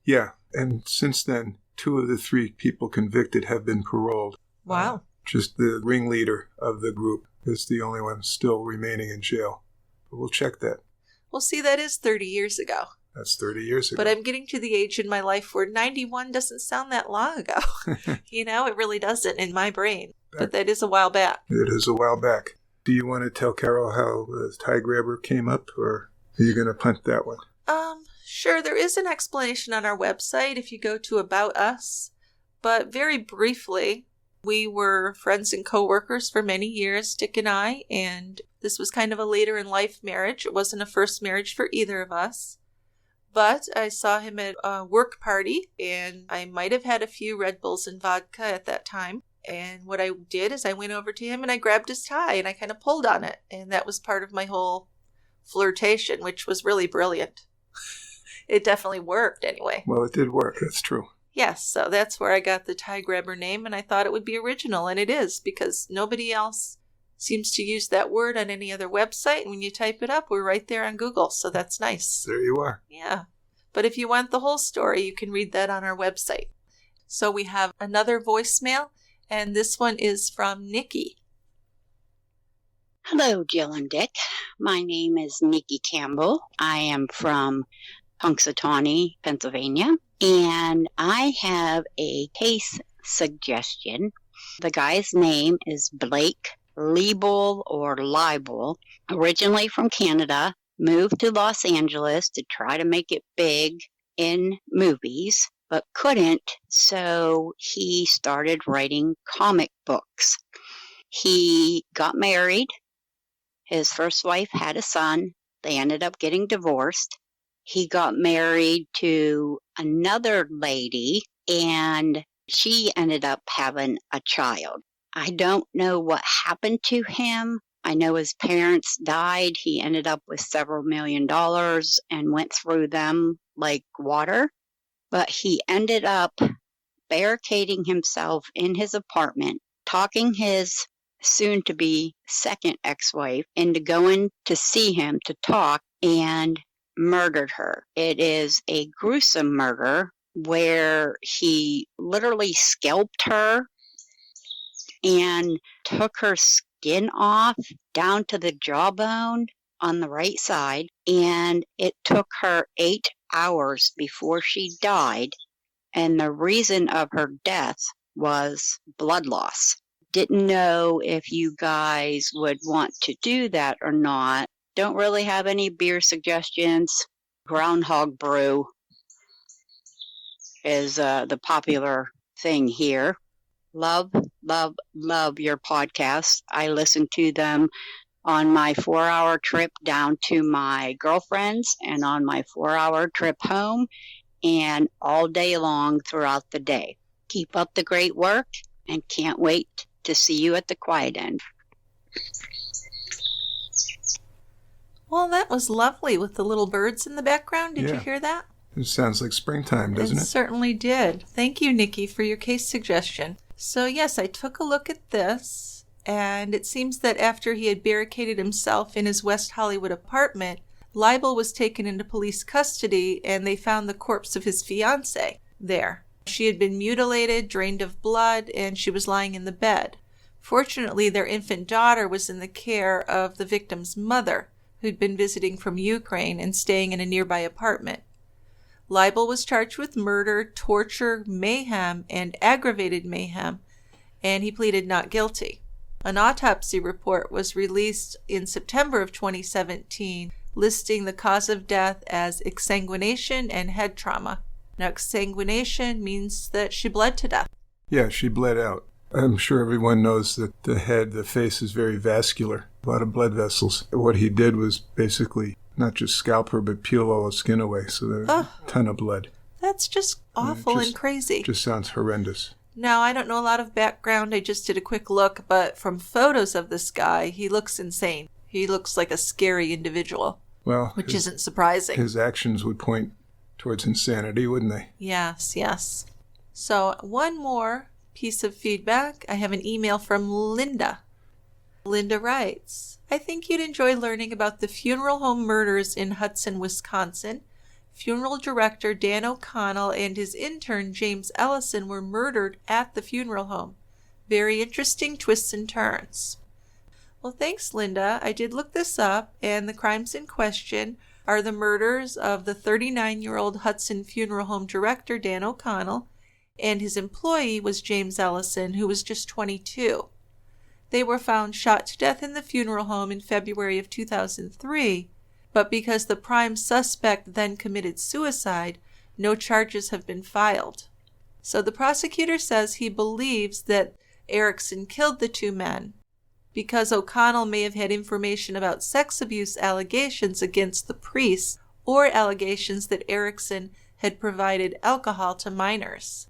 Yeah, and since then, 2 of the 3 people convicted have been paroled. Wow. Just the ringleader of the group is the only one still remaining in jail. But we'll check that. Well, see, that is 30 years ago. That's 30 years ago. But I'm getting to the age in my life where 91 doesn't sound that long ago. It really doesn't in my brain. But that is a while back. It is a while back. Do you want to tell Carol how the tie grabber came up, or are you going to punt that one? Sure. There is an explanation on our website if you go to About Us. But very briefly, we were friends and co-workers for many years, Dick and I, and this was kind of a later in life marriage. It wasn't a first marriage for either of us. But I saw him at a work party, and I might have had a few Red Bulls and vodka at that time. And what I did is I went over to him and I grabbed his tie and I kind of pulled on it. And that was part of my whole flirtation, which was really brilliant. It definitely worked anyway. Well, it did work. That's true. Yes, so that's where I got the tie grabber name, and I thought it would be original, and it is, because nobody else seems to use that word on any other website, and when you type it up, we're right there on Google, so that's nice. There you are. Yeah, but if you want the whole story, you can read that on our website. So we have another voicemail, and this one is from Nikki. Hello, Jill and Dick. My name is Nikki Campbell. I am from Punxsutawney, Pennsylvania, and I have a case suggestion. The guy's name is Blake Leibel or Leibel, originally from Canada, moved to Los Angeles to try to make it big in movies, but couldn't, so he started writing comic books. He got married. His first wife had a son. They ended up getting divorced. He got married to another lady, and she ended up having a child. I don't know what happened to him. I know his parents died. He ended up with several $1 million and went through them like water. But he ended up barricading himself in his apartment, talking his soon-to-be second ex-wife into going to see him to talk, and murdered her. It is a gruesome murder where he literally scalped her and took her skin off down to the jawbone on the right side, and it took her 8 hours before she died, and the reason of her death was blood loss. Didn't know if you guys would want to do that or not. Don't really have any beer suggestions. Groundhog Brew is the popular thing here. Love, love, love your podcasts. I listen to them on my 4-hour trip down to my girlfriend's and on my 4-hour trip home and all day long throughout the day. Keep up the great work and can't wait to see you at the quiet end. Well, that was lovely with the little birds in the background. Did you hear that? It sounds like springtime, doesn't it? It certainly did. Thank you, Nikki, for your case suggestion. So, yes, I took a look at this, And it seems that after he had barricaded himself in his West Hollywood apartment, Leibel was taken into police custody and they found the corpse of his fiancée there. She had been mutilated, drained of blood, and she was lying in the bed. Fortunately, their infant daughter was in the care of the victim's mother, who'd been visiting from Ukraine and staying in a nearby apartment. Leibel was charged with murder, torture, mayhem, and aggravated mayhem, and he pleaded not guilty. An autopsy report was released in September of 2017, listing the cause of death as exsanguination and head trauma. Now, exsanguination means that she bled to death. Yeah, she bled out. I'm sure everyone knows that the face is very vascular, a lot of blood vessels. What he did was basically not just scalp her, but peel all the skin away, so there's a ton of blood. That's just awful and crazy. Just sounds horrendous. Now, I don't know a lot of background. I just did a quick look, but from photos of this guy, he looks insane. He looks like a scary individual. Well, which isn't surprising. His actions would point towards insanity, wouldn't they? Yes, yes. So, one more piece of feedback. I have an email from Linda. Linda writes, I think you'd enjoy learning about the funeral home murders in Hudson, Wisconsin. Funeral director Dan O'Connell and his intern James Ellison were murdered at the funeral home. Very interesting twists and turns. Well, thanks, Linda. I did look this up, and the crimes in question are the murders of the 39-year-old Hudson Funeral Home director Dan O'Connell, and his employee was James Ellison, who was just 22. They were found shot to death in the funeral home in February of 2003, but because the prime suspect then committed suicide, no charges have been filed. So the prosecutor says he believes that Erickson killed the two men because O'Connell may have had information about sex abuse allegations against the priests or allegations that Erickson had provided alcohol to minors.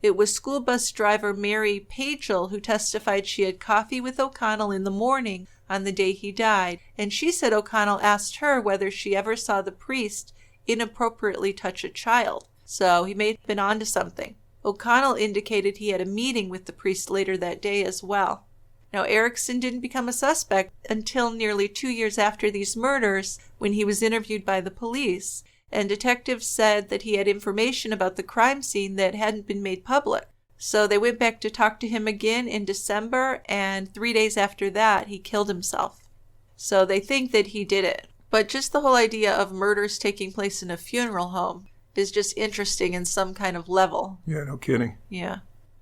It was school bus driver Mary Pagel who testified she had coffee with O'Connell in the morning on the day he died, and she said O'Connell asked her whether she ever saw the priest inappropriately touch a child. So he may have been onto something. O'Connell indicated he had a meeting with the priest later that day as well. Now, Erickson didn't become a suspect until nearly 2 years after these murders, when he was interviewed by the police, and detectives said that he had information about the crime scene that hadn't been made public. So they went back to talk to him again in December, and 3 days after that, he killed himself. So they think that he did it. But just the whole idea of murders taking place in a funeral home is just interesting in some kind of level. Yeah, no kidding. Yeah.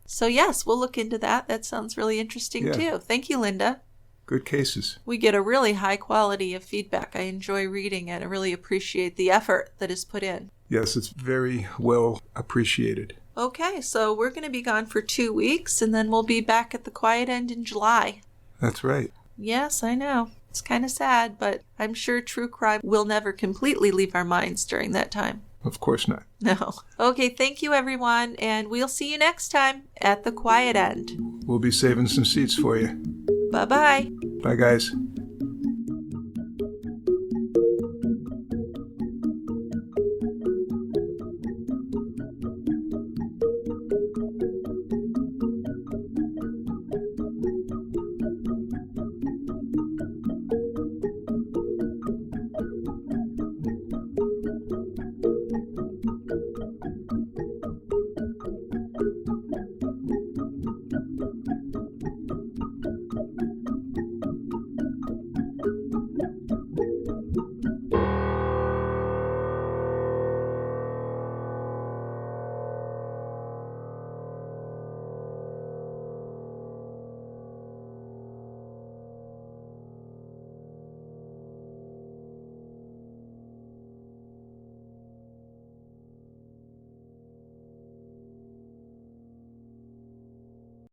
So yes, we'll look into that. That sounds really interesting too. Thank you, Linda. Good cases. We get a really high quality of feedback. I enjoy reading it. I really appreciate the effort that is put in. Yes, it's very well appreciated. Okay, so we're going to be gone for 2 weeks, and then we'll be back at the quiet end in July. That's right. Yes, I know. It's kind of sad, but I'm sure true crime will never completely leave our minds during that time. Of course not. No. Okay, thank you, everyone, and we'll see you next time at the quiet end. We'll be saving some seats for you. Bye-bye. Bye, guys.